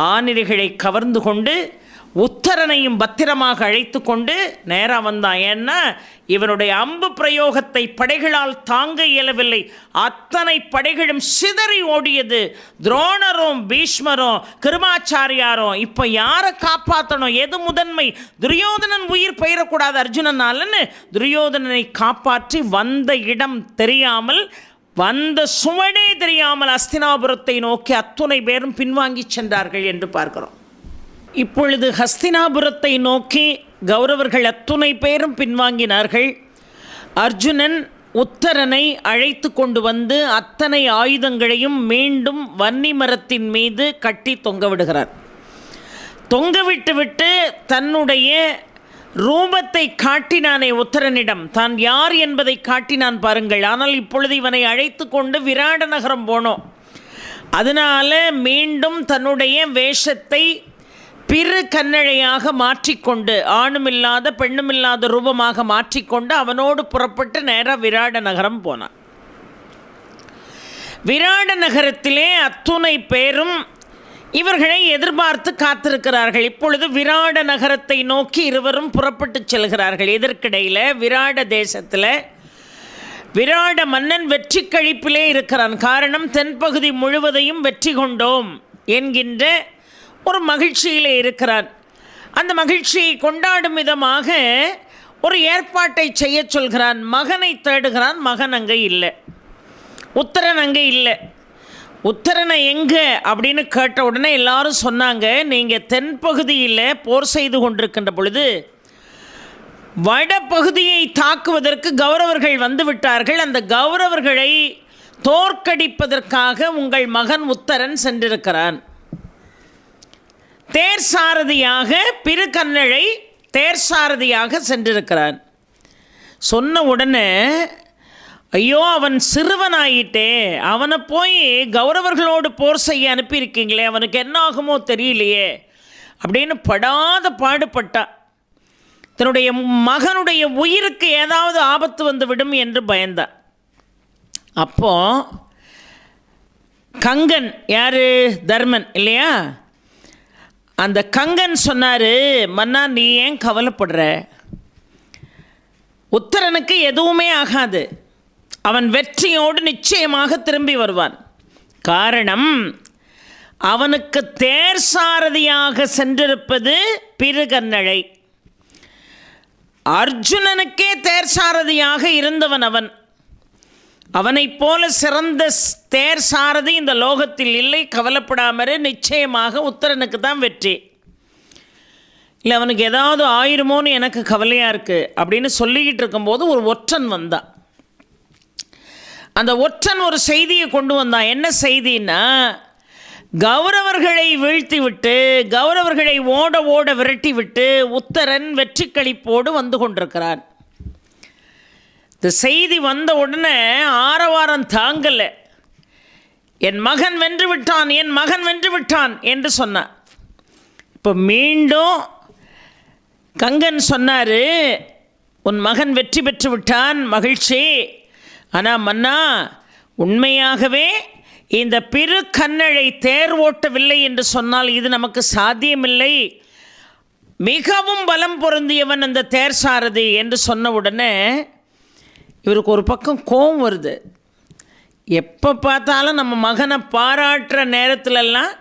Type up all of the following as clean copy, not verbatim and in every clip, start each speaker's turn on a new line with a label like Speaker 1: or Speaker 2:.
Speaker 1: ஆனிரைகளை கவர்ந்து கொண்டு உத்தரனையும் பத்திரமாக அழைத்து கொண்டு நேராக வந்தான். ஏன்னா இவனுடைய அம்பு பிரயோகத்தை படைகளால் தாங்க இயலவில்லை. அத்தனை படைகளும் சிதறி ஓடியது. துரோணரும் பீஷ்மரும் கிருபாச்சாரியாரும் இப்போ யாரை காப்பாற்றணும், எது முதன்மை? துரியோதனன் உயிர் பெயரக்கூடாது அர்ஜுனனாலன்னு துரியோதனனை காப்பாற்றி வந்த இடம் தெரியாமல், வந்த சுவடே தெரியாமல் அஸ்தினாபுரத்தை நோக்கி அத்துணை பேரும் பின்வாங்கி சென்றார்கள் என்று பார்க்கிறோம். இப்பொழுது ஹஸ்தினாபுரத்தை நோக்கி கௌரவர்கள் அத்துணை பேரும் பின்வாங்கினார்கள். அர்ஜுனன் உத்தரனை அழைத்து கொண்டு வந்து அத்தனை ஆயுதங்களையும் மீண்டும் வன்னி மரத்தின் மீது கட்டி தொங்கவிடுகிறார். தொங்கவிட்டு தன்னுடைய ரூபத்தை காட்டினானே உத்தரனிடம், தான் யார் என்பதை காட்டினான் பாருங்கள். ஆனால் இப்பொழுது இவனை அழைத்து கொண்டு விராட நகரம் போனோம். அதனால் மீண்டும் தன்னுடைய வேஷத்தை பிற கண்ணழையாக மாற்றிக்கொண்டு, ஆணுமில்லாத பெண்ணுமில்லாத ரூபமாக மாற்றிக்கொண்டு அவனோடு புறப்பட்டு நேராக விராட நகரம் போனான். விராட நகரத்திலே அத்துணை பேரும் இவர்களை எதிர்பார்த்து காத்திருக்கிறார்கள். இப்பொழுது விராட நகரத்தை நோக்கி இருவரும் புறப்பட்டு செல்கிறார்கள். இதற்கிடையில் விராட தேசத்தில் விராட மன்னன் வெற்றி கழிப்பிலே இருக்கிறான். காரணம், தென்பகுதி முழுவதையும் வெற்றி கொண்டோம் என்கின்ற ஒரு மகிழ்ச்சியிலே இருக்கிறான். அந்த மகிழ்ச்சியை கொண்டாடும் விதமாக ஒரு ஏற்பாட்டை செய்ய சொல்கிறான். மகனை தேடுகிறான். மகன் அங்கே இல்லை. உத்தரன் அங்கே இல்லை. உத்தரனை எங்கே அப்படின்னு கேட்ட உடனே எல்லாரும் சொன்னாங்க, நீங்கள் தென்பகுதியில் போர் செய்து கொண்டிருக்கின்ற பொழுது வடபகுதியை தாக்குவதற்கு கௌரவர்கள் வந்து விட்டார்கள். அந்த கௌரவர்களை தோற்கடிப்பதற்காக உங்கள் மகன் உத்தரன் சென்றிருக்கிறான். தேர் சாரதியாக பிற கண்ணழை தேர் சாரதியாக சென்றிருக்கிறான். சொன்ன உடனே, ஐயோ அவன் சிறுவனாயிட்டே, அவனை போய் கௌரவர்களோடு போர் செய்ய அனுப்பியிருக்கீங்களே, அவனுக்கு என்ன ஆகுமோ தெரியலையே அப்படின்னு படாத பாடுபட்டா. தன்னுடைய மகனுடைய உயிருக்கு ஏதாவது ஆபத்து வந்து விடும் என்று பயந்தான். அப்போ கங்கன், யார்? தர்மன் இல்லையா? அந்த கங்கன் சொன்னார், மன்னா நீ ஏன் கவலைப்படுற? உத்தரனுக்கு எதுவுமே ஆகாது. அவன் வெற்றியோடு நிச்சயமாக திரும்பி வருவான். காரணம், அவனுக்கு தேர் சாரதியாக சென்றிருப்பது பிருகன்னழை. அர்ஜுனனுக்கே தேர் சாரதியாக இருந்தவன் அவன். அவனைப் போல சிறந்த தேர் சாரதி இந்த லோகத்தில் இல்லை. கவலைப்படாமரு, நிச்சயமாக உத்தரனுக்கு தான் வெற்றி. இல்லை அவனுக்கு ஏதாவது ஆயிருமோன்னு எனக்கு கவலையாக இருக்குது அப்படின்னு சொல்லிக்கிட்டு இருக்கும்போது ஒரு ஒற்றன் வந்தான். அந்த ஒற்றன் ஒரு செய்தியை கொண்டு வந்தான். என்ன செய்தின்னா, கௌரவர்களை வீழ்த்தி விட்டு, கௌரவர்களை ஓட ஓட விரட்டி விட்டு உத்தரன் வெற்றி களிப்போடு வந்து கொண்டிருக்கிறான். இந்த செய்தி வந்த உடனே ஆரவாரம் தாங்கலை. என் மகன் வென்று விட்டான், என் மகன் வென்று விட்டான் என்று சொன்னான். இப்போ மீண்டும் கங்கன் சொன்னார், உன் மகன் வெற்றி பெற்று விட்டான், மகிழ்ச்சி. ஆனால் மன்னா, உண்மையாகவே இந்த பிற கண்ணழை தேர் ஓட்டவில்லை என்று சொன்னால் இது நமக்கு சாத்தியமில்லை. மிகவும் பலம் பொருந்தியவன் அந்த தேர் சாரதி என்று சொன்ன உடனே இவருக்கு ஒரு பக்கம் கோபம் வருது. எப்போ பார்த்தாலும் நம்ம மகனை பாராட்டுற நேரத்துலலாம்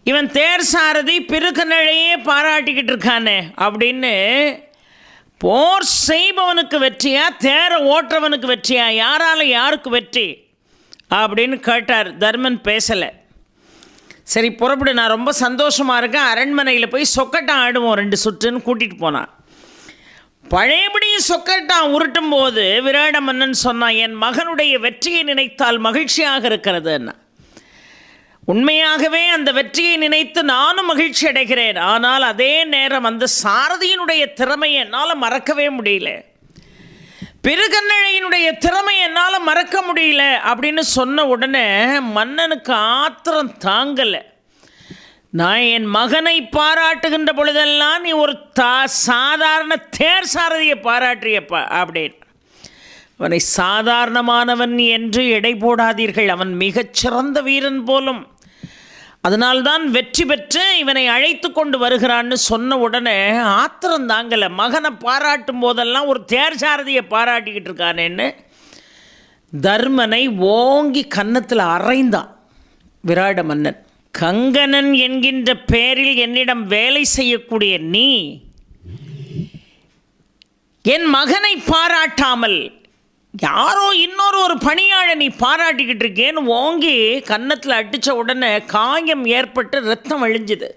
Speaker 1: இவன் தேர் சாரதி பிறகனையே பாராட்டிக்கிட்டு இருக்கானே அப்படின்னு. போர் செய்பவனுக்கு வெற்றியா, தேரை ஓட்டுறவனுக்கு வெற்றியா, யாரால் யாருக்கு வெற்றி அப்படின்னு கேட்டார். தர்மன் பேசலை. சரி புறப்படு, நான் ரொம்ப சந்தோஷமாக இருக்கேன், அரண்மனையில் போய் சொக்கட்டான் ஆடுவோம் 2 சுற்றுன்னு கூட்டிகிட்டு போனான். பழையபடியும் சொக்கட்டான் உருட்டும் போது விராட மன்னன் சொன்னான், என் மகனுடைய வெற்றியை நினைத்தால் மகிழ்ச்சியாக இருக்கிறதுன்னா. உண்மையாகவே அந்த வெற்றியை நினைத்து நானும் மகிழ்ச்சி அடைகிறேன். ஆனால் அதே நேரம் அந்த சாரதியினுடைய திறமையை என்னால் மறக்கவே முடியல, பிறகண்ணழையினுடைய திறமை என்னால் மறக்க முடியல அப்படின்னு சொன்ன உடனே மன்னனுக்கு ஆத்திரம் தாங்கலை. நான் என் மகனை பாராட்டுகின்ற பொழுதெல்லாம் நீ ஒரு சாதாரண தேர் சாரதியை பாராட்டியப்பா அப்படின்னு. அவனை சாதாரணமானவன் என்று எடை போடாதீர்கள். அவன் மிகச்சிறந்த வீரன் போலும். அதனால்தான் வெற்றி பெற்று இவனை அழைத்து கொண்டு வருகிறான்னு சொன்ன உடனே ஆத்திரம் தாங்கலை. மகனை பாராட்டும் போதெல்லாம் ஒரு தேர்சாரதியை பாராட்டிக்கிட்டு இருக்கானேன்னு தர்மனை ஓங்கி கன்னத்தில் அறைந்தான் விராட மன்னன். கங்கணன் என்கின்ற பெயரில் என்னிடம் வேலை செய்யக்கூடிய நீ என் மகனை பாராட்டாமல் யாரோ ஒரு பணியாளை நீ பாராட்டிக்கிட்டு இருக்கேன்னு ஓங்கி கன்னத்தில் அடித்த உடனே காயம் ஏற்பட்டு ரத்தம் அழிஞ்சுது.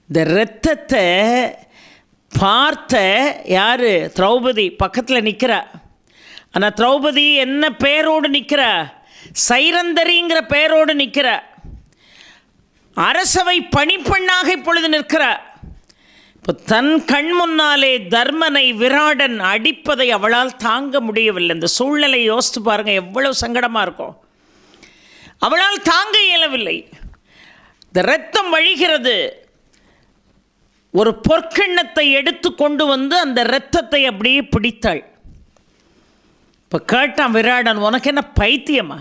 Speaker 1: இந்த ரத்தத்தை பார்த்த யார்? திரௌபதி பக்கத்தில் நிற்கிறா. ஆனால் திரௌபதி என்ன பேரோடு நிற்கிறா? சைரந்தரிங்கிற பெயரோடு நிற்கிற. அரசவை பணிப்பெண்ணாக இப்பொழுது நிற்கிற. இப்போ தன் கண் முன்னாலே தர்மனை விராடன் அடிப்பதை அவளால் தாங்க முடியவில்லை. இந்த சூழ்நிலை யோசித்து பாருங்கள், எவ்வளவு சங்கடமாக இருக்கும். அவளால் தாங்க இயலவில்லை. இந்த இரத்தம் வழிகிறது. ஒரு பொற்கிண்ணத்தை எடுத்து கொண்டு வந்து அந்த இரத்தத்தை அப்படியே பிடித்தாள். இப்போ கேட்டான் விராடன், உனக்கு என்ன பைத்தியமா?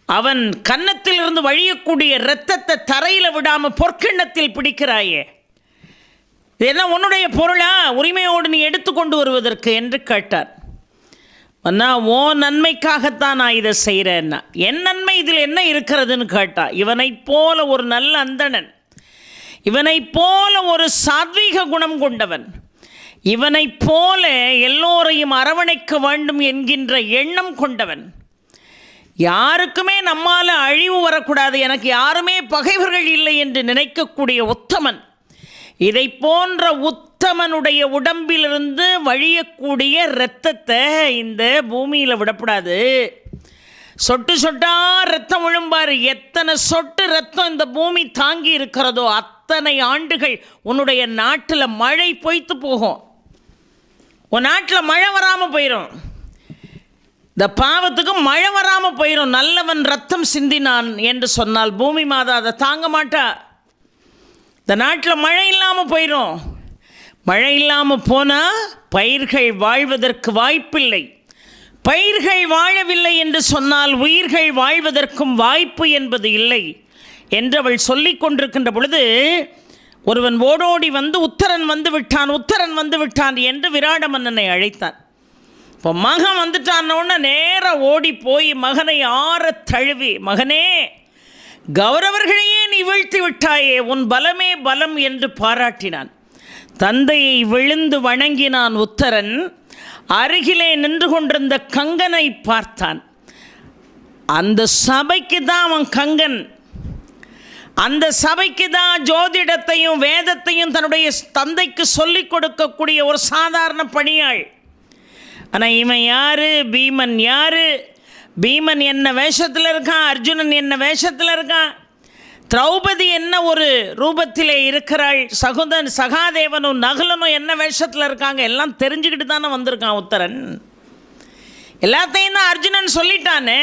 Speaker 1: அவன் கன்னத்தில் இருந்து வழியக்கூடிய இரத்தத்தை தரையில் விடாமல் பொற்கிண்ணத்தில் பிடிக்கிறாயே, இது என்ன உன்னுடைய பொருளா? உரிமையோடு நீ எடுத்து கொண்டு வருவதற்கு என்று கேட்டார். அண்ணா, ஓ நன்மைக்காகத்தான் நான் இதை செய்கிறேன்னா. என் நன்மை இதில் என்ன இருக்கிறதுன்னு கேட்டா. இவனைப் போல ஒரு நல்ல அந்தணன், இவனைப் போல ஒரு சாத்வீக குணம் கொண்டவன், இவனைப் போல எல்லோரையும் அரவணைக்க வேண்டும் என்கின்ற எண்ணம் கொண்டவன், யாருக்குமே நம்மால் அழிவு வரக்கூடாது, எனக்கு யாருமே பகைவர்கள் இல்லை என்று நினைக்கக்கூடிய உத்தமன், இதை போன்ற உத்தமனுடைய உடம்பிலிருந்து வழியக்கூடிய இரத்தத்தை இந்த பூமியில் விடக்கூடாது. சொட்டு சொட்டா ரத்தம் விழும்பார். எத்தனை சொட்டு ரத்தம் இந்த பூமி தாங்கி இருக்கிறதோ அத்தனை ஆண்டுகள் உன்னுடைய நாட்டில் மழை பொய்த்து போகும். உன் நாட்டில் மழை வராமல் போயிடும். இந்த பாவத்துக்கு மழை வராமல் போயிடும். நல்லவன் ரத்தம் சிந்தினான் என்று சொன்னால் பூமி மாதா அதை தாங்க மாட்டா. இந்த நாட்டில் மழை இல்லாமல் போயிடும். மழை இல்லாமல் போனால் பயிர்கள் வாழ்வதற்கு வாய்ப்பில்லை. பயிர்கள் வாழவில்லை என்று சொன்னால் உயிர்கள் வாழ்வதற்கும் வாய்ப்பு என்பது இல்லை என்று அவள் சொல்லி கொண்டிருக்கின்ற பொழுது ஒருவன் ஓடோடி வந்து உத்தரன் வந்து விட்டான், உத்தரன் வந்து விட்டான் என்று விராட மன்னனை அழைத்தான். இப்போ மகன் வந்துட்டான்னொன்னே நேராக ஓடி போய் மகனை ஆற தழுவி, மகனே, கௌரவர்களையே நீ வீழ்த்தி விட்டாயே, உன் பலமே பலம் என்று பாராட்டினான். தந்தையை விழுந்து வணங்கினான் உத்தரன். அருகிலே நின்று கொண்டிருந்த கங்கனை பார்த்தான். அந்த சபைக்கு தான் அவன் கங்கன். அந்த சபைக்கு தான் ஜோதிடத்தையும் வேதத்தையும் தன்னுடைய தந்தைக்கு சொல்லிக் கொடுக்கக்கூடிய ஒரு சாதாரண பணியாள். ஆனால் இவன் யார்? பீமன் யார்? பீமன் என்ன வேஷத்தில் இருக்கான்? அர்ஜுனன் என்ன வேஷத்தில் இருக்கான்? திரௌபதி என்ன ஒரு ரூபத்திலே இருக்கிறாள்? சகாதேவனும் நகுலனும் என்ன வேஷத்தில் இருக்காங்க? எல்லாம் தெரிஞ்சுக்கிட்டு தானே வந்திருக்கான் உத்தரன். எல்லாத்தையும் தான் அர்ஜுனன் சொல்லிட்டானே.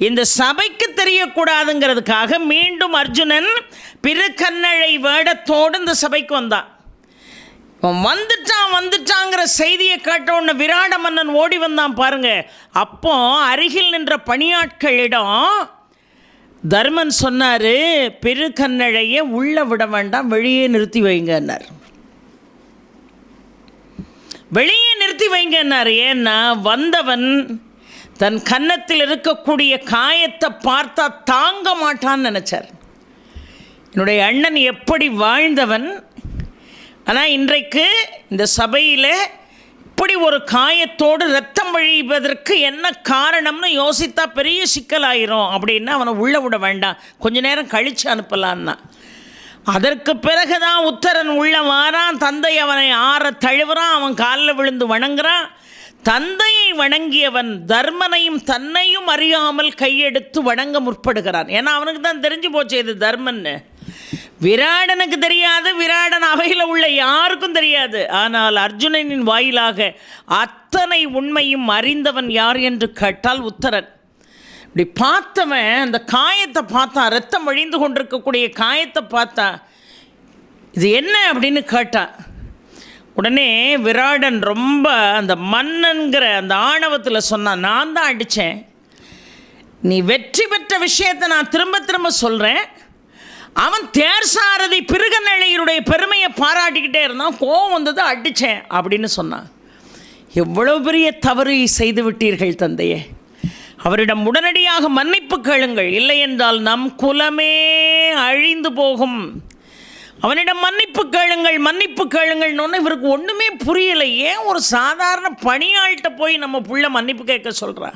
Speaker 1: இந்த சபைக்கு தெரியக்கூடாதுங்கிறதுக்காக மீண்டும் அர்ஜுனன் பிறகன்னழை வேடத்தோடு இந்த சபைக்கு வந்தான். வந்துட்டாங்கிற செய்தியை கேட்டவுடனே விராட மன்னன் ஓடி வந்தான் பாருங்க. அப்போ அருகில் நின்ற பணியாட்களிடம் தர்மன் சொன்னார், பெருகன்னழையை உள்ள விட வேண்டாம், வெளியே நிறுத்தி வைங்கன்னார். வெளியே நிறுத்தி வைங்கன்னார். ஏன்னா வந்தவன் தன் கன்னத்தில் இருக்கக்கூடிய காயத்தை பார்த்தா தாங்க மாட்டான்னு நினச்சார். என்னுடைய அண்ணன் எப்படி வாழ்ந்தவன், ஆனால் இன்றைக்கு இந்த சபையில் இப்படி ஒரு காயத்தோடு ரத்தம் வழிவதற்கு என்ன காரணம்னு யோசித்தா பெரிய சிக்கலாயிரும். அப்படின்னா அவனை உள்ளே விட வேண்டாம், கொஞ்ச நேரம் கழித்து அனுப்பலான்னா. அதற்கு பிறகு தான் உத்தரன் உள்ள வாரான். தந்தை அவனை ஆற தழுவுறான். அவன் காலில் விழுந்து வணங்குறான். தந்தையை வணங்கியவன் தர்மனையும் தன்னையும் அறியாமல் கையெடுத்து வணங்க முற்படுகிறான். ஏன்னா அவனுக்கு தான் தெரிஞ்சு போச்சு இது தர்மன்னு. விராடனுக்கு தெரியாது, விராடன் அவையில் உள்ள யாருக்கும் தெரியாது. ஆனால் அர்ஜுனனின் வாயிலாக அத்தனை உண்மையும் அறிந்தவன் யார் என்று கேட்டால் உத்தரன். இப்படி பார்த்தவன் அந்த காயத்தை பார்த்தான், ரத்தம் வழிந்து கொண்டிருக்கக்கூடிய காயத்தை பார்த்தா, இது என்ன அப்படின்னு கேட்டான். உடனே விராடன் ரொம்ப அந்த மன்னன்கிற அந்த ஆணவத்தில் சொன்னான், நான் தான் அடித்தேன், நீ வெற்றி பெற்ற விஷயத்தை நான் திரும்ப திரும்ப சொல்கிறேன். அவன் தேர் சாரதி பிருகநழையருடைய பெருமையை பாராட்டிக்கிட்டே இருந்தான். கோவம் வந்தது, அடித்தேன் அப்படின்னு சொன்னான். எவ்வளவு பெரிய தவறு செய்து விட்டீர்கள் தந்தையே. அவரிடம் உடனடியாக மன்னிப்பு கேளுங்கள், இல்லை என்றால் நம் குலமே அழிந்து போகும். அவனிடம் மன்னிப்பு கேளுங்கள், மன்னிப்பு கேளுங்கள்னு இவருக்கு ஒன்றுமே புரியலை. ஏன் ஒரு சாதாரண பணியாள்கிட்ட போய் நம்ம புள்ள மன்னிப்பு கேட்க சொல்கிறா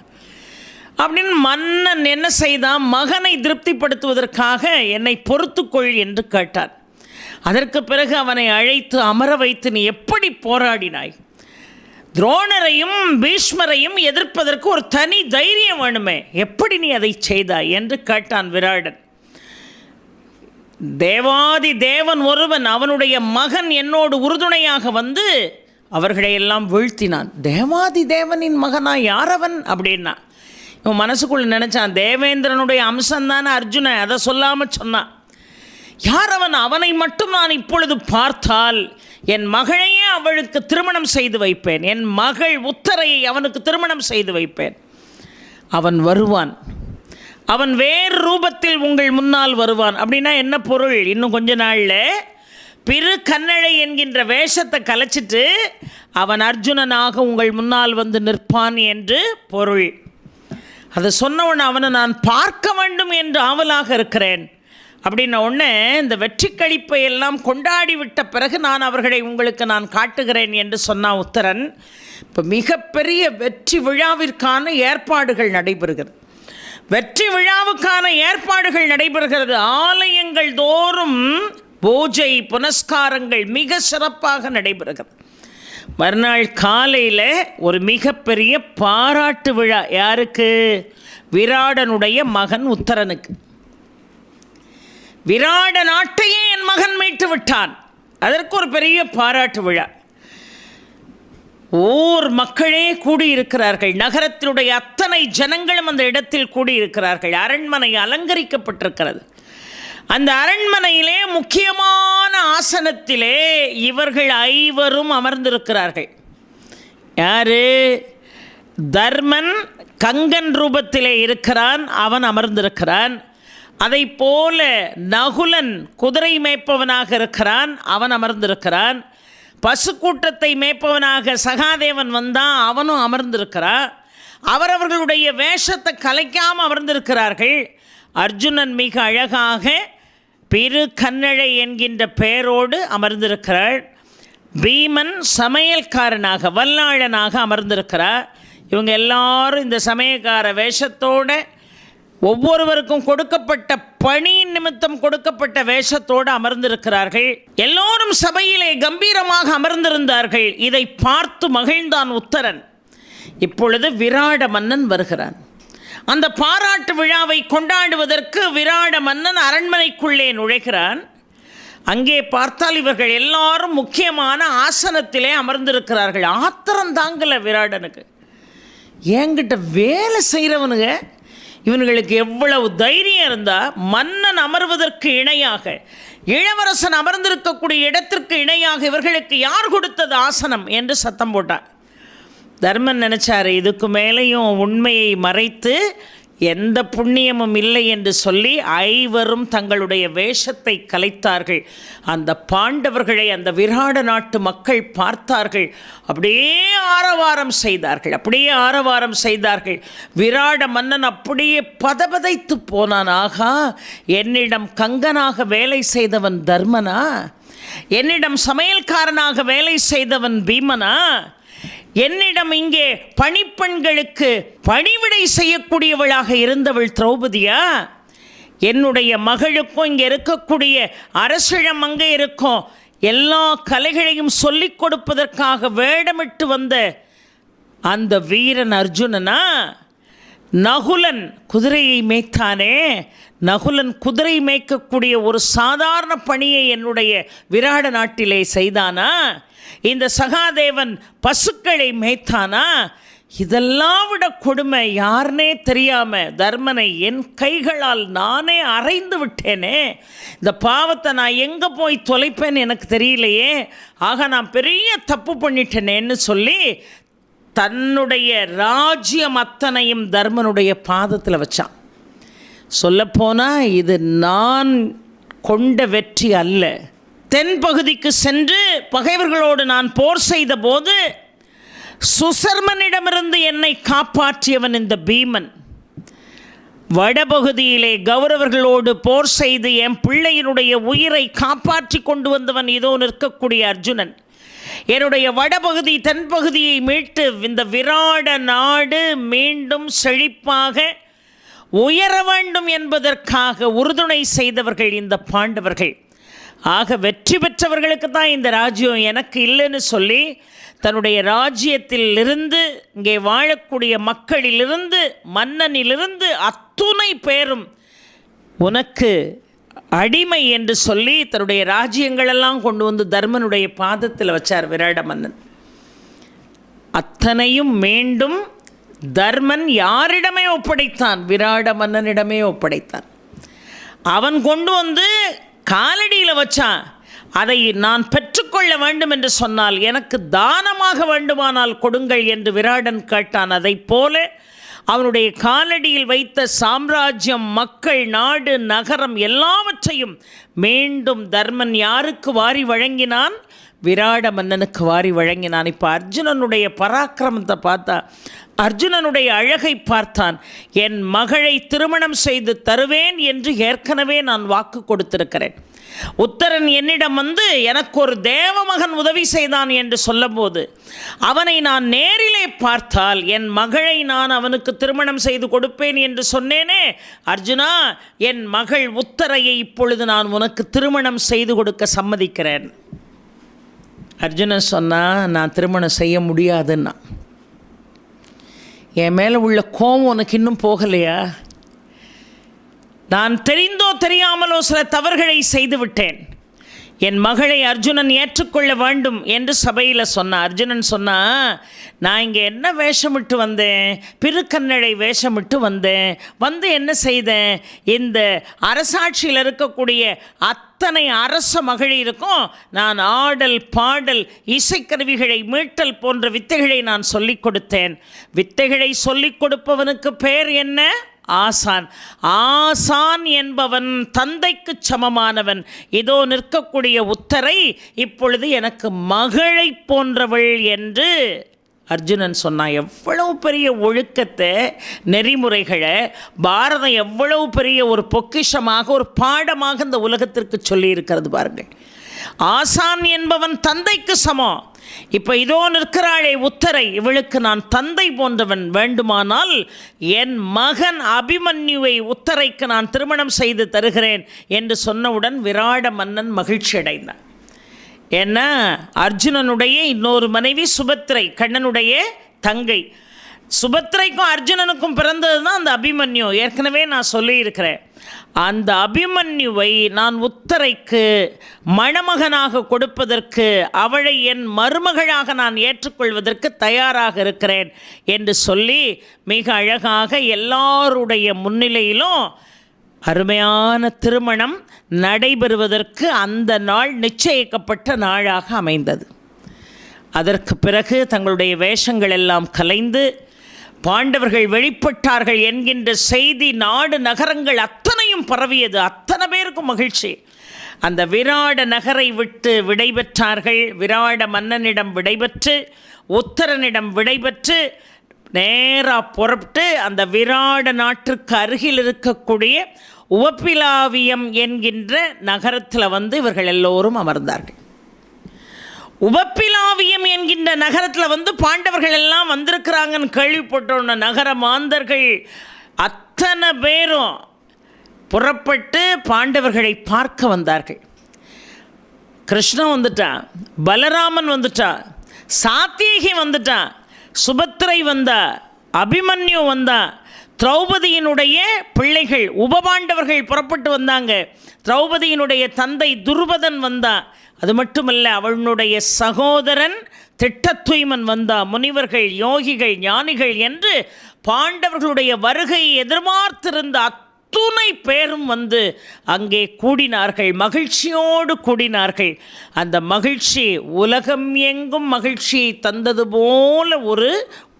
Speaker 1: அப்படின்னு மன்னன் என்ன செய்தான்? மகனை திருப்திப்படுத்துவதற்காக என்னை பொறுத்துக்கொள் என்று கேட்டான். அதற்கு பிறகு அவனை அழைத்து அமர வைத்து, நீ எப்படி போராடினாய்? துரோணரையும் பீஷ்மரையும் எதிர்ப்பதற்கு ஒரு தனி தைரியம் வேணுமே, எப்படி நீ அதை செய்தாய் என்று கேட்டான் விராடன். தேவாதி தேவன் ஒருவன், அவனுடைய மகன் என்னோடு உறுதுணையாக வந்து அவர்களை எல்லாம் வீழ்த்தினான். தேவாதி தேவனின் மகனா யார் அவன் அப்படின்னா இவன் மனசுக்குள்ள நினச்சான், தேவேந்திரனுடைய அம்சம்தானே அர்ஜுனன், அதை சொல்லாமல் சொன்னான். யார் அவன்? அவனை மட்டும் நான் இப்பொழுது பார்த்தால் என் மகளையே அவளுக்கு திருமணம் செய்து வைப்பேன், என் மகள் உத்தரையை அவனுக்கு திருமணம் செய்து வைப்பேன். அவன் வருவான், அவன் வேறு ரூபத்தில் உங்கள் முன்னால் வருவான். அப்படின்னா என்ன பொருள்? இன்னும் கொஞ்ச நாளில் பிருகநழை என்கின்ற வேஷத்தை கலைச்சிட்டு அவன் அர்ஜுனனாக உங்கள் முன்னால் வந்து நிற்பான் என்று பொருள். அதை சொன்னவன் அவனை நான் பார்க்க வேண்டும் என்று ஆவலாக இருக்கிறேன் அப்படின்ன உடனே இந்த வெற்றி கழிப்பை எல்லாம் கொண்டாடி விட்ட பிறகு நான் அவர்களை உங்களுக்கு நான் காட்டுகிறேன் என்று சொன்னான் உத்தரன். இப்போ மிகப்பெரிய வெற்றி விழாவிற்கான ஏற்பாடுகள் நடைபெறுகிறது. வெற்றி விழாவுக்கான ஏற்பாடுகள் நடைபெறுகிறது. ஆலயங்கள் தோறும் பூஜை புனஸ்காரங்கள் மிக சிறப்பாக நடைபெறுகிறது. மறுநாள் காலையில் ஒரு மிகப்பெரிய பாராட்டு விழா. யாருக்கு? விராடனுடைய மகன் உத்தரனுக்கு. விராட நாட்டையே என் மகன் மீட்டு விட்டான், அதற்கு ஒரு பெரிய பாராட்டு விழா. ஊர் மக்களே கூடியிருக்கிறார்கள், நகரத்தினுடைய அத்தனை ஜனங்களும் அந்த இடத்தில் கூடியிருக்கிறார்கள். அரண்மனை அலங்கரிக்கப்பட்டிருக்கிறது. அந்த அரண்மனையிலே முக்கியமான ஆசனத்திலே இவர்கள் ஐவரும் அமர்ந்திருக்கிறார்கள். யாரு? தர்மன் கங்கன் ரூபத்திலே இருக்கிறான், அவன் அமர்ந்திருக்கிறான். அதை போல நகுலன் குதிரை மேய்ப்பவனாக இருக்கிறான், அவன் அமர்ந்திருக்கிறான். பசுக்கூட்டத்தை மேய்ப்பவனாக சகாதேவன் வந்தான், அவனும் அமர்ந்திருக்கிறான். அவரவர்களுடைய வேஷத்தை கலைக்காமல் அமர்ந்திருக்கிறார்கள். அர்ஜுனன் மிக அழகாக பிருகநழை என்கின்ற பெயரோடு அமர்ந்திருக்கிறாள். பீமன் சமையல்காரனாக வல்லாளனாக அமர்ந்திருக்கிறார். இவங்க எல்லாரும் இந்த சமயக்கார வேஷத்தோடு, ஒவ்வொருவருக்கும் கொடுக்கப்பட்ட பணி நிமித்தம் கொடுக்கப்பட்ட வேஷத்தோடு அமர்ந்திருக்கிறார்கள். எல்லோரும் சபையிலே கம்பீரமாக அமர்ந்திருந்தார்கள். இதை பார்த்து மகிழ்ந்தான் உத்தரன். இப்பொழுது விராட மன்னன் வருகிறான். அந்த பாராட்டு விழாவை கொண்டாடுவதற்கு விராட மன்னன் அரண்மனைக்குள்ளே நுழைகிறான். அங்கே பார்த்தால் இவர்கள் எல்லாரும் முக்கியமான ஆசனத்திலே அமர்ந்திருக்கிறார்கள். ஆத்திரம் தாங்கல விராடனுக்கு. என்கிட்ட வேலை செய்கிறவனுங்க இவனுங்களுக்கு எவ்வளவு தைரியம் இருந்தால் மன்னன் அமர்வதற்கு இணையாக, இளவரசன் அமர்ந்திருக்கக்கூடிய இடத்திற்கு இணையாக இவர்களுக்கு யார் கொடுத்தது ஆசனம் என்று சத்தம் போட்டார். தர்மன் நினச்சார், இதுக்கு மேலேயும் உண்மையை மறைத்து எந்த புண்ணியமும் இல்லை என்று சொல்லி ஐவரும் தங்களுடைய வேஷத்தை கலைத்தார்கள். அந்த பாண்டவர்களை அந்த விராட நாட்டு மக்கள் பார்த்தார்கள். அப்படியே ஆரவாரம் செய்தார்கள், அப்படியே ஆரவாரம் செய்தார்கள். விராட மன்னன் அப்படியே பதபதைத்து போனான். ஆகா, என்னிடம் கங்கனாக வேலை செய்தவன் தர்மனா? என்னிடம் சமையல்காரனாக வேலை செய்தவன் பீமனா? என்னிடம் இங்கே பணிப்பெண்களுக்கு பணிவிடை செய்யக்கூடியவளாக இருந்தவள் திரௌபதியா? என்னுடைய மகளுக்கும் இங்கே இருக்கக்கூடிய அரசிடம் அங்கே இருக்கும் எல்லா கலைகளையும் சொல்லிக் கொடுப்பதற்காக வேடமிட்டு வந்த அந்த வீரன் அர்ஜுனனா? நகுலன் குதிரையை மேய்த்தானே, நகுலன் குதிரை மேய்க்கக்கூடிய ஒரு சாதாரண பணியை என்னுடைய விராட நாட்டிலே செய்தானா? இந்த சகாதேவன் பசுக்களை மேய்த்தானா? இதெல்லாம் விட கொடுமை யாருனே தெரியாமல் தர்மனை என் கைகளால் நானே அறைந்து விட்டேனே. இந்த பாவத்தை நான் எங்கே போய் தொலைப்பேன்னு எனக்கு தெரியலையே. ஆக நான் பெரிய தப்பு பண்ணிட்டேனேன்னு சொல்லி தன்னுடைய ராஜ்யம் அத்தனையும் தர்மனுடைய பாதத்தில் வச்சான். சொல்லப்போனால் இது நான் கொண்ட வெற்றி அல்ல. தென்பகுதிக்கு சென்று பகைவர்களோடு நான் போர் செய்த போது சுசர்மனிடமிருந்து என்னை காப்பாற்றியவன் இந்த பீமன். வடபகுதியிலே கௌரவர்களோடு போர் செய்து என் பிள்ளையினுடைய உயிரை காப்பாற்றி கொண்டு வந்தவன் இதோ நிற்கக்கூடிய அர்ஜுனன். என்னுடைய வடபகுதி தென்பகுதியை மீட்டு இந்த விராட நாடு மீண்டும் செழிப்பாக உயர வேண்டும் என்பதற்காக உறுதுணை செய்தவர்கள் இந்த பாண்டவர்கள். ஆக வெற்றி பெற்றவர்களுக்கு தான் இந்த ராஜ்யம், எனக்கு இல்லைன்னு சொல்லி தன்னுடைய ராஜ்யத்தில் இருந்து இங்கே வாழக்கூடிய மக்களிலிருந்து மன்னனிலிருந்து அத்துணை பேரும் உனக்கு அடிமை என்று சொல்லி தன்னுடைய ராஜ்யங்களெல்லாம் கொண்டு வந்து தர்மனுடைய பாதத்தில் வச்சார் விராட மன்னன். அத்தனையும் மீண்டும் தர்மன் யாரிடமே ஒப்படைத்தான்? விராட மன்னனிடமே ஒப்படைத்தான். அவன் கொண்டு வந்து காலடியில் வச்சான். அதை நான் பெற்றுக்கொள்ள வேண்டும் என்று சொன்னால் எனக்கு தானமாக வேண்டுமானால் கொடுங்கள் என்று விராடன் கேட்டான். அதை போல அவனுடைய காலடியில் வைத்த சாம்ராஜ்யம், மக்கள், நாடு, நகரம் எல்லாவற்றையும் மீண்டும் தர்மன் யாருக்கு வாரி வழங்கினான்? விராட மன்னனுக்கு வாரி வழங்கினான். இப்போ அர்ஜுனனுடைய பராக்கிரமத்தை பார்த்தா, அர்ஜுனனுடைய அழகை பார்த்தான். என் மகளை திருமணம் செய்து தருவேன் என்று ஏற்கனவே நான் வாக்கு கொடுத்திருக்கிறேன். உத்தரன் என்னிடம் வந்து எனக்கு ஒரு தேவ மகன் உதவி செய்தான் என்று சொல்லும்போது அவனை நான் நேரிலே பார்த்தால் என் மகளை நான் அவனுக்கு திருமணம் செய்து கொடுப்பேன் என்று சொன்னேனே. அர்ஜுனா, என் மகள் உத்தரையை இப்பொழுது நான் உனக்கு திருமணம் செய்து கொடுக்க சம்மதிக்கிறேன். அர்ஜுனன் சொன்னா, நான் திருமணம் செய்ய முடியாதுன்னா. என் மேலே உள்ள கோபம் உனக்கு இன்னும் போகலையா? நான் தெரிந்தோ தெரியாமலோ சில தவறுகளை செய்துவிட்டேன். என் மகளை அர்ஜுனன் ஏற்றுக்கொள்ள வேண்டும் என்று சபையில் சொன்னான். அர்ஜுனன் சொன்னா, நான் இங்கே என்ன வேஷமிட்டு வந்தேன்? பிருக்கண்ணடை வேஷமிட்டு வந்தேன். வந்து என்ன செய்தேன்? இந்த அரசாட்சியில் இருக்கக்கூடிய அத்தனை அரச மகளிருக்கும் நான் ஆடல், பாடல், இசைக்கருவிகளை மீட்டல் போன்ற வித்தைகளை நான் சொல்லிக் கொடுத்தேன். வித்தைகளை சொல்லிக் கொடுப்பவனுக்கு பேர் என்ன? ஆசான். ஆசான் என்பவன் தந்தைக்கு சமமானவன். இதோ நிற்கக்கூடிய உத்தரை இப்பொழுது எனக்கு மகளை போன்றவள் என்று அர்ஜுனன் சொன்னான். எவ்வளவு பெரிய ஒழுக்கத்தை, நெறிமுறைகளை பாரதம் எவ்வளவு பெரிய ஒரு பொக்கிஷமாக, ஒரு பாடமாக இந்த உலகத்திற்கு சொல்லி இருக்கிறது பாருங்கள். ஆசான் என்பவன் தந்தைக்கு சமம். இப்போ இதோ நிற்கிறாளே உத்தரை, இவளுக்கு நான் தந்தை போன்றவன். வேண்டுமானால் என் மகன் அபிமன்யுவை உத்தரைக்கு நான் திருமணம் செய்து தருகிறேன் என்று சொன்னவுடன் விராட மன்னன் மகிழ்ச்சி அடைந்தான். ஏன்னா அர்ஜுனனுடைய இன்னொரு மனைவி சுபத்திரை, கண்ணனுடைய தங்கை. சுபத்திரைக்கும் அர்ஜுனனுக்கும் பிறந்தது தான் அந்த அபிமன்யு. ஏற்கனவே நான் சொல்லியிருக்கிறேன். அந்த அபிமன்யுவை நான் உத்தரைக்கு மணமகனாக கொடுப்பதற்கு, அவளை என் மருமகளாக நான் ஏற்றுக்கொள்வதற்கு தயாராக இருக்கிறேன் என்று சொல்லி மிக அழகாக எல்லாருடைய முன்னிலையிலும் அருமையான திருமணம் நடைபெறுவதற்கு அந்த நாள் நிச்சயிக்கப்பட்ட நாளாக அமைந்தது. அதற்கு பிறகு தங்களுடைய வேஷங்கள் எல்லாம் கலைந்து பாண்டவர்கள் வெளிப்பட்டார்கள் என்கின்ற செய்தி நாடு நகரங்கள் அத்தனையும் பரவியது. அத்தனை பேருக்கும் மகிழ்ச்சி. அந்த விராட நகரை விட்டு விடைபெற்றார்கள். விராட மன்னனிடம் விடைபெற்று, உத்தரனிடம் விடைபெற்று நேராக புறப்பட்டு அந்த விராட நாட்டிற்கு அருகில் இருக்கக்கூடிய உவப்பிலாவியம் என்கின்ற நகரத்தில் வந்து இவர்கள் எல்லோரும் அமர்ந்தார்கள். உபப்பிலாவியம் என்கின்ற நகரத்தில் வந்து பாண்டவர்கள் எல்லாம் வந்திருக்கிறாங்கன்னு கேள்விப்பட்டோன்ன நகர மாந்தர்கள் அத்தனை பேரும் புறப்பட்டு பாண்டவர்களை பார்க்க வந்தார்கள். கிருஷ்ணன் வந்துட்டான், பலராமன் வந்துட்டான், சாத்தியகி வந்துட்டான், சுபத்திரை வந்தா, அபிமன்யு வந்தா, திரௌபதியினுடைய பிள்ளைகள் உபபாண்டவர்கள் புறப்பட்டு வந்தாங்க. திரௌபதியினுடைய தந்தை துருபதன் வந்தா. அது மட்டுமல்ல, அவனுடைய சகோதரன் திட்டத்துய்மன் வந்தா. முனிவர்கள், யோகிகள், ஞானிகள் என்று பாண்டவர்களுடைய வருகையை எதிர்பார்த்திருந்த அத்துணை பேரும் வந்து அங்கே கூடினார்கள். மகிழ்ச்சியோடு கூடினார்கள். அந்த மகிழ்ச்சி உலகம் எங்கும் மகிழ்ச்சியை தந்தது போல ஒரு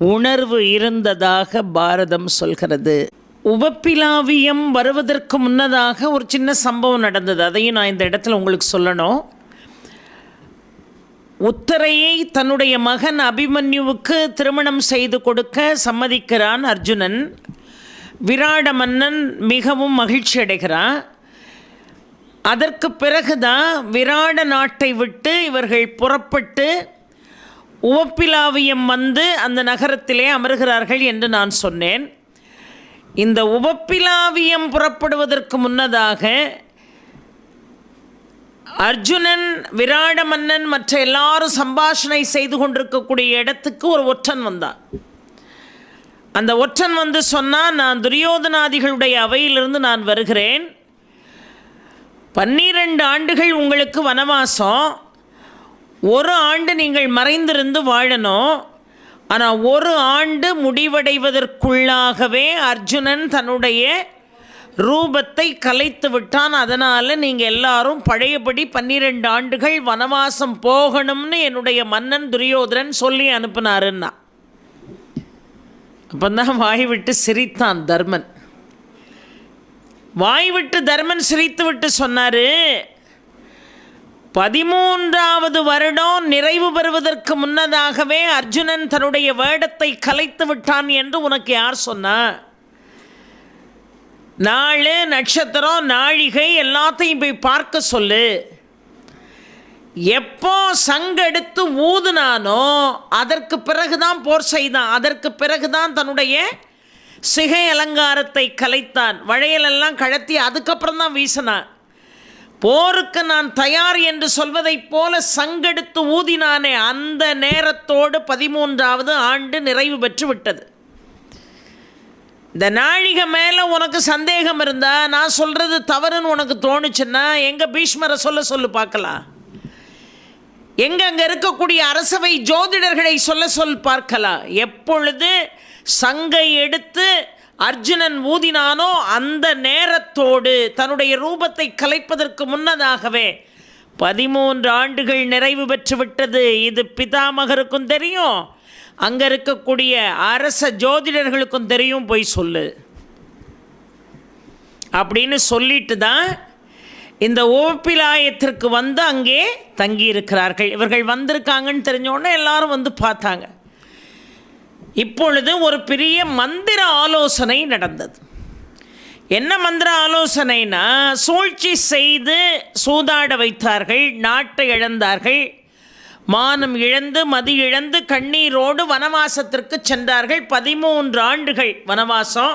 Speaker 1: உணர்வு இருந்ததாக பாரதம் சொல்கிறது. உபப்பிலாவியம் வருவதற்கு முன்னதாக ஒரு சின்ன சம்பவம் நடந்தது. அதையும் நான் இந்த இடத்துல உங்களுக்கு சொல்லணும். உத்தரையை தன்னுடைய மகன் அபிமன்யுவுக்கு திருமணம் செய்து கொடுக்க சம்மதிக்கிறான் அர்ஜுனன். விராட மன்னன் மிகவும் மகிழ்ச்சி அடைகிறான். அதற்கு பிறகுதான் விராட நாட்டை விட்டு இவர்கள் புறப்பட்டு உவப்பிலாவியம் வந்து அந்த நகரத்திலே அமர்கிறார்கள் என்று நான் சொன்னேன். இந்த உவப்பிலாவியம் புறப்படுவதற்கு முன்னதாக அர்ஜுனன், விராட மன்னன் மற்ற எல்லாரும் சம்பாஷணை செய்து கொண்டிருக்கக்கூடிய இடத்துக்கு ஒரு ஒற்றன் வந்தான். அந்த ஒற்றன் வந்து சொன்னால், நான் துரியோதனாதிகளுடைய அவையிலிருந்து நான் வருகிறேன். 12 ஆண்டுகள் உங்களுக்கு வனவாசம். ஒரு ஆண்டு நீங்கள் மறைந்திருந்து வாழணும். ஆனால் ஒரு ஆண்டு முடிவடைவதற்குள்ளாகவே அர்ஜுனன் தன்னுடைய ரூபத்தை கலைத்து விட்டான். அதனால் நீங்கள் எல்லாரும் பழையபடி 12 ஆண்டுகள் வனவாசம் போகணும்னு என்னுடைய மன்னன் துரியோதனன் சொல்லி அனுப்பினாருன்னா. அப்போ தான் வாய் விட்டு சிரித்தான் தர்மன். வாய் விட்டு தர்மன் சிரித்து விட்டு சொன்னார், 13வது வருடம் நிறைவு பெறுவதற்கு முன்னதாகவே அர்ஜுனன் தன்னுடைய வேடத்தை கலைத்து விட்டான் என்று உனக்கு யார் சொன்னா? நாள், நட்சத்திரம், நாழிகை எல்லாத்தையும் போய் பார்க்க சொல்லு. எப்போ சங்கெடுத்து ஊதுனானோ அதற்கு பிறகுதான் போர் செய்தான். அதற்கு பிறகுதான் தன்னுடைய சிகை அலங்காரத்தை கலைத்தான். வளையலெல்லாம் கழத்தி அதுக்கப்புறம் தான் வீசினான். போருக்கு நான் தயார் என்று சொல்வதைப் போல சங்கெடுத்து ஊதினானே, அந்த நேரத்தோடு 13வது ஆண்டு நிறைவு பெற்று விட்டது. இந்த நாழிகை மேலே உனக்கு சந்தேகம் இருந்தா, நான் சொல்கிறது தவறுன்னு உனக்கு தோணுச்சுன்னா எங்கள் பீஷ்மரை சொல்லு பார்க்கலாம். அங்கே இருக்கக்கூடிய அரசவை ஜோதிடர்களை சொல்ல பார்க்கலாம். எப்பொழுது சங்கை எடுத்து அர்ஜுனன் ஊதினானோ அந்த நேரத்தோடு தன்னுடைய ரூபத்தை கலைப்பதற்கு முன்னதாகவே 13 ஆண்டுகள் நிறைவு பெற்று விட்டது. இது பிதாமகருக்கும் தெரியும், அங்கே இருக்கக்கூடிய அரச ஜோதிடர்களுக்கும் தெரியும். போய் சொல்லு அப்படின்னு சொல்லிட்டு தான் இந்த ஓப்பிலாயத்திற்கு வந்து அங்கே தங்கியிருக்கிறார்கள். இவர்கள் வந்திருக்காங்கன்னு தெரிஞ்சோடனே எல்லாரும் வந்து பார்த்தாங்க. இப்பொழுது ஒரு பெரிய மந்திர ஆலோசனை நடந்தது. என்ன மந்திர ஆலோசனைனா, சூழ்ச்சி செய்து சூதாட வைத்தார்கள். நாட்டை இழந்தார்கள். மானம் இழந்து மதி இழந்து கண்ணீரோடு வனவாசத்திற்கு சென்றார்கள். 13 ஆண்டுகள் வனவாசம்,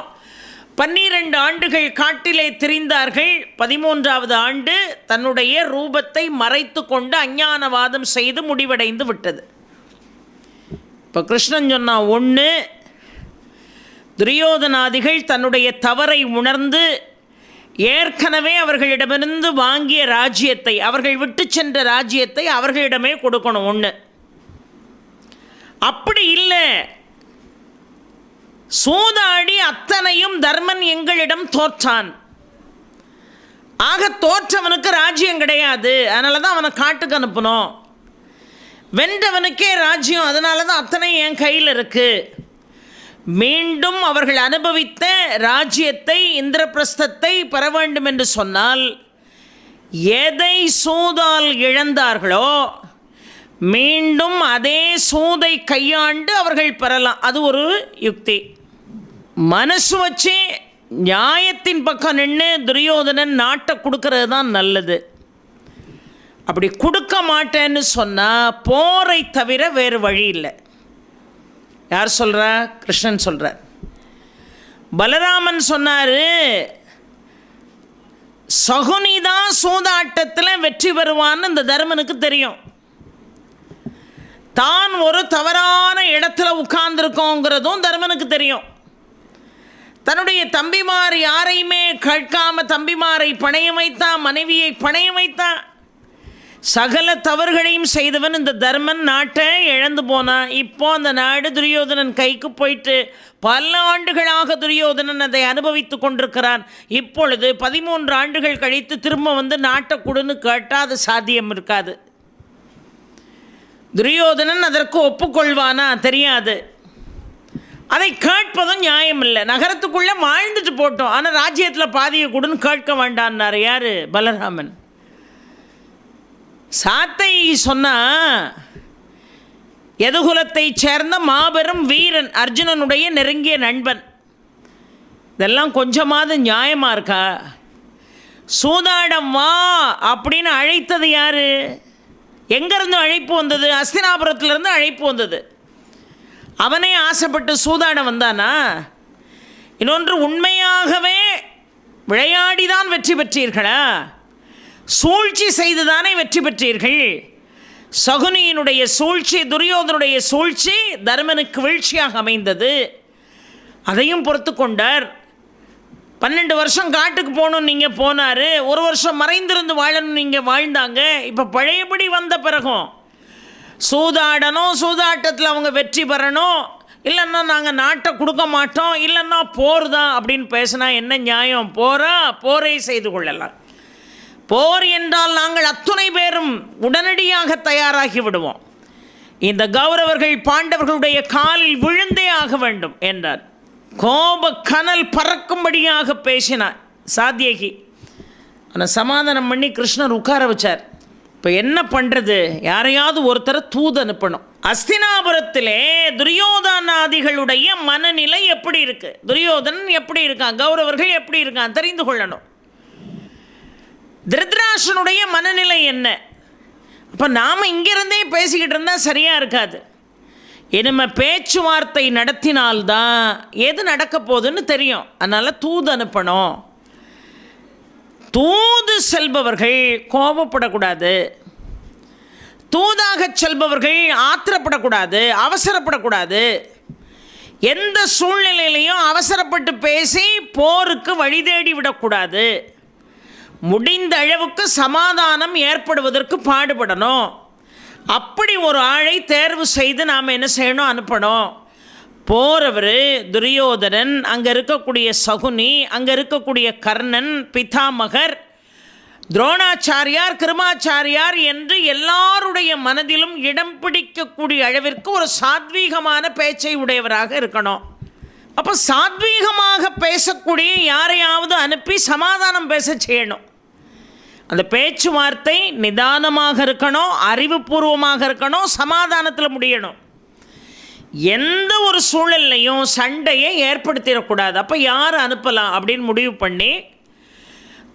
Speaker 1: 12 ஆண்டுகள் காட்டிலே திரிந்தார்கள். 13வது ஆண்டு தன்னுடைய ரூபத்தை மறைத்து கொண்டு அஞ்ஞானவாதம் செய்து முடிவடைந்து விட்டது. இப்போ கிருஷ்ணன் சொன்னான், 1, துரியோதனாதிகள் தன்னுடைய தவறை உணர்ந்து ஏற்கனவே அவர்களிடமிருந்து வாங்கிய ராஜ்யத்தை, அவர்கள் விட்டு சென்ற ராஜ்யத்தை அவர்களிடமே கொடுக்கணும். 1. அப்படி இல்லை, சூதாடி அத்தனையும் தர்மன் எங்களிடம் தோற்றான். ஆக தோற்றவனுக்கு ராஜ்யம் கிடையாது, அதனால தான் அவனை காட்டுக்கு அனுப்பணும். வென்றவனுக்கே ராஜ்யம், அதனால தான் அத்தனை என் கையில் இருக்கு. மீண்டும் அவர்கள் அனுபவித்த ராஜ்யத்தை, இந்திரபிரஸ்தத்தை பெற வேண்டும் என்று சொன்னால் எதை சூதால் இழந்தார்களோ மீண்டும் அதே சூதை கையாண்டு அவர்கள் பெறலாம். அது ஒரு யுக்தி. மனசு வச்சு நியாயத்தின் பக்கம் நின்று துரியோதனன் நாட்டை கொடுக்கறது தான் நல்லது. அப்படி கொடுக்க மாட்டேன்னு சொன்னால் போரை தவிர வேறு வழி இல்லை. யார் சொல்கிறா? கிருஷ்ணன் சொல்கிறார். பலராமன் சொன்னார், சகுனி தான் சூதாட்டத்தில் வெற்றி பெறுவான்னு இந்த தர்மனுக்கு தெரியும். தான் ஒரு தவறான இடத்துல உட்கார்ந்துருக்கோங்கிறதும் தர்மனுக்கு தெரியும். தன்னுடைய தம்பிமார் யாரையுமே கேட்காம தம்பிமாரை பணையம் வைத்தான், மனைவியை பணையம் வைத்தான். சகல தவறுகளையும் செய்தவன் இந்த தர்மன் நாட்டை இழந்து போனான். இப்போ அந்த நாடு துரியோதனன் கைக்கு போயிட்டு பல ஆண்டுகளாக துரியோதனன் அதை அனுபவித்து கொண்டிருக்கிறான். இப்பொழுது 13 ஆண்டுகள் கழித்து திரும்ப வந்து நாட்டை கொடுன்னு கேட்டால் அது சாத்தியம் இருக்காது. துரியோதனன் அதற்கு ஒப்புக்கொள்வானா தெரியாது. அதை கேட்பதும் நியாயம் இல்லை. நகரத்துக்குள்ளே வாழ்ந்துட்டு போட்டோம், ஆனால் ராஜ்யத்தில் பாதியை கொடுன்னு கேட்க வேண்டான்னார். யார்? பலராமன். சாத்தை சொன்னால் யதுகுலத்தைச் சேர்ந்த மாபெரும் வீரன், அர்ஜுனனுடைய நெருங்கிய நண்பன். இதெல்லாம் கொஞ்சமாவது நியாயமாக இருக்கா? சூதாடம் வா அப்படின்னு அழைத்தது யார்? எங்கேருந்து அழைப்பு வந்தது? அஸ்தினாபுரத்துலேருந்து அழைப்பு வந்தது. அவனே ஆசைப்பட்டு சூதாடம் வந்தானா? இன்னொன்று, உண்மையாகவே விளையாடிதான் வெற்றி பெற்றீர்களா? சூழ்ச்சி செய்துதானே வெற்றி பெற்றீர்கள். சகுனியினுடைய சூழ்ச்சி, துரியோதனுடைய சூழ்ச்சி தர்மனுக்கு வீழ்ச்சியாக அமைந்தது. அதையும் பொறுத்து கொண்டார். 12 வருஷம் காட்டுக்கு போகணும் நீங்கள் போனார், 1 வருஷம் மறைந்திருந்து வாழணும் நீங்கள் வாழ்ந்தாங்க. இப்போ பழையபடி வந்த பிறகும் சூதாடணும், சூதாட்டத்தில் அவங்க வெற்றி பெறணும், இல்லைன்னா நாங்கள் நாட்டை கொடுக்க மாட்டோம், இல்லைன்னா போர் தான் அப்படின்னு பேசினா என்ன நியாயம்? போரை செய்து கொள்ளலாம். போர் என்றால் நாங்கள் அத்துணை பேரும் உடனடியாக தயாராகி விடுவோம். இந்த கௌரவர்கள் பாண்டவர்களுடைய காலில் விழுந்தே ஆக வேண்டும் என்றார். கோப கனல் பறக்கும்படியாக பேசினார் சாத்யகி. ஆனால் சமாதானம் பண்ணி கிருஷ்ணர் உட்கார வச்சார். இப்போ என்ன பண்ணுறது? யாரையாவது ஒருத்தரை தூது அனுப்பணும். அஸ்தினாபுரத்திலே துரியோதனாதிகளுடைய மனநிலை எப்படி இருக்கு, துரியோதனன் எப்படி இருக்கான், கௌரவர்கள் எப்படி இருக்கான் தெரிந்து கொள்ளணும். திருதராஷ்டிரனுடைய மனநிலை என்ன? அப்போ நாம் இங்கிருந்தே பேசிக்கிட்டு இருந்தால் சரியாக இருக்காது. இனிமே பேச்சுவார்த்தை நடத்தினால்தான் எது நடக்க போகுதுன்னு தெரியும். அதனால் தூது அனுப்பணும். தூது செல்பவர்கள் கோபப்படக்கூடாது, தூதாக செல்பவர்கள் ஆத்திரப்படக்கூடாது, அவசரப்படக்கூடாது. எந்த சூழ்நிலையிலையும் அவசரப்பட்டு பேசி போருக்கு வழி தேடி விடக்கூடாது. முடிந்த அளவுக்கு சமாதானம் ஏற்படுவதற்கு பாடுபடணும். அப்படி ஒரு ஆளை தேர்வு செய்து நாம் என்ன செய்யணும்? அனுப்பணும். போகிறவர் துரியோதனன், அங்கே இருக்கக்கூடிய சகுனி, அங்கே இருக்கக்கூடிய கர்ணன், பிதாமகர், துரோணாச்சாரியார், கிருமாச்சாரியார் என்று எல்லாருடைய மனதிலும் இடம் பிடிக்கக்கூடிய அளவிற்கு ஒரு சாத்வீகமான பேச்சை உடையவராக இருக்கணும். அப்போ சாத்வீகமாக பேசக்கூடிய யாரையாவது அனுப்பி சமாதானம் பேச செய்யணும். அந்த பேச்சுவார்த்தை நிதானமாக இருக்கணும், அறிவுபூர்வமாக இருக்கணும், சமாதானத்தில் முடியணும். எந்த ஒரு சூழல்லையும் சண்டையை ஏற்படுத்திடக்கூடாது. அப்போ யார் அனுப்பலாம் அப்படின்னு முடிவு பண்ணி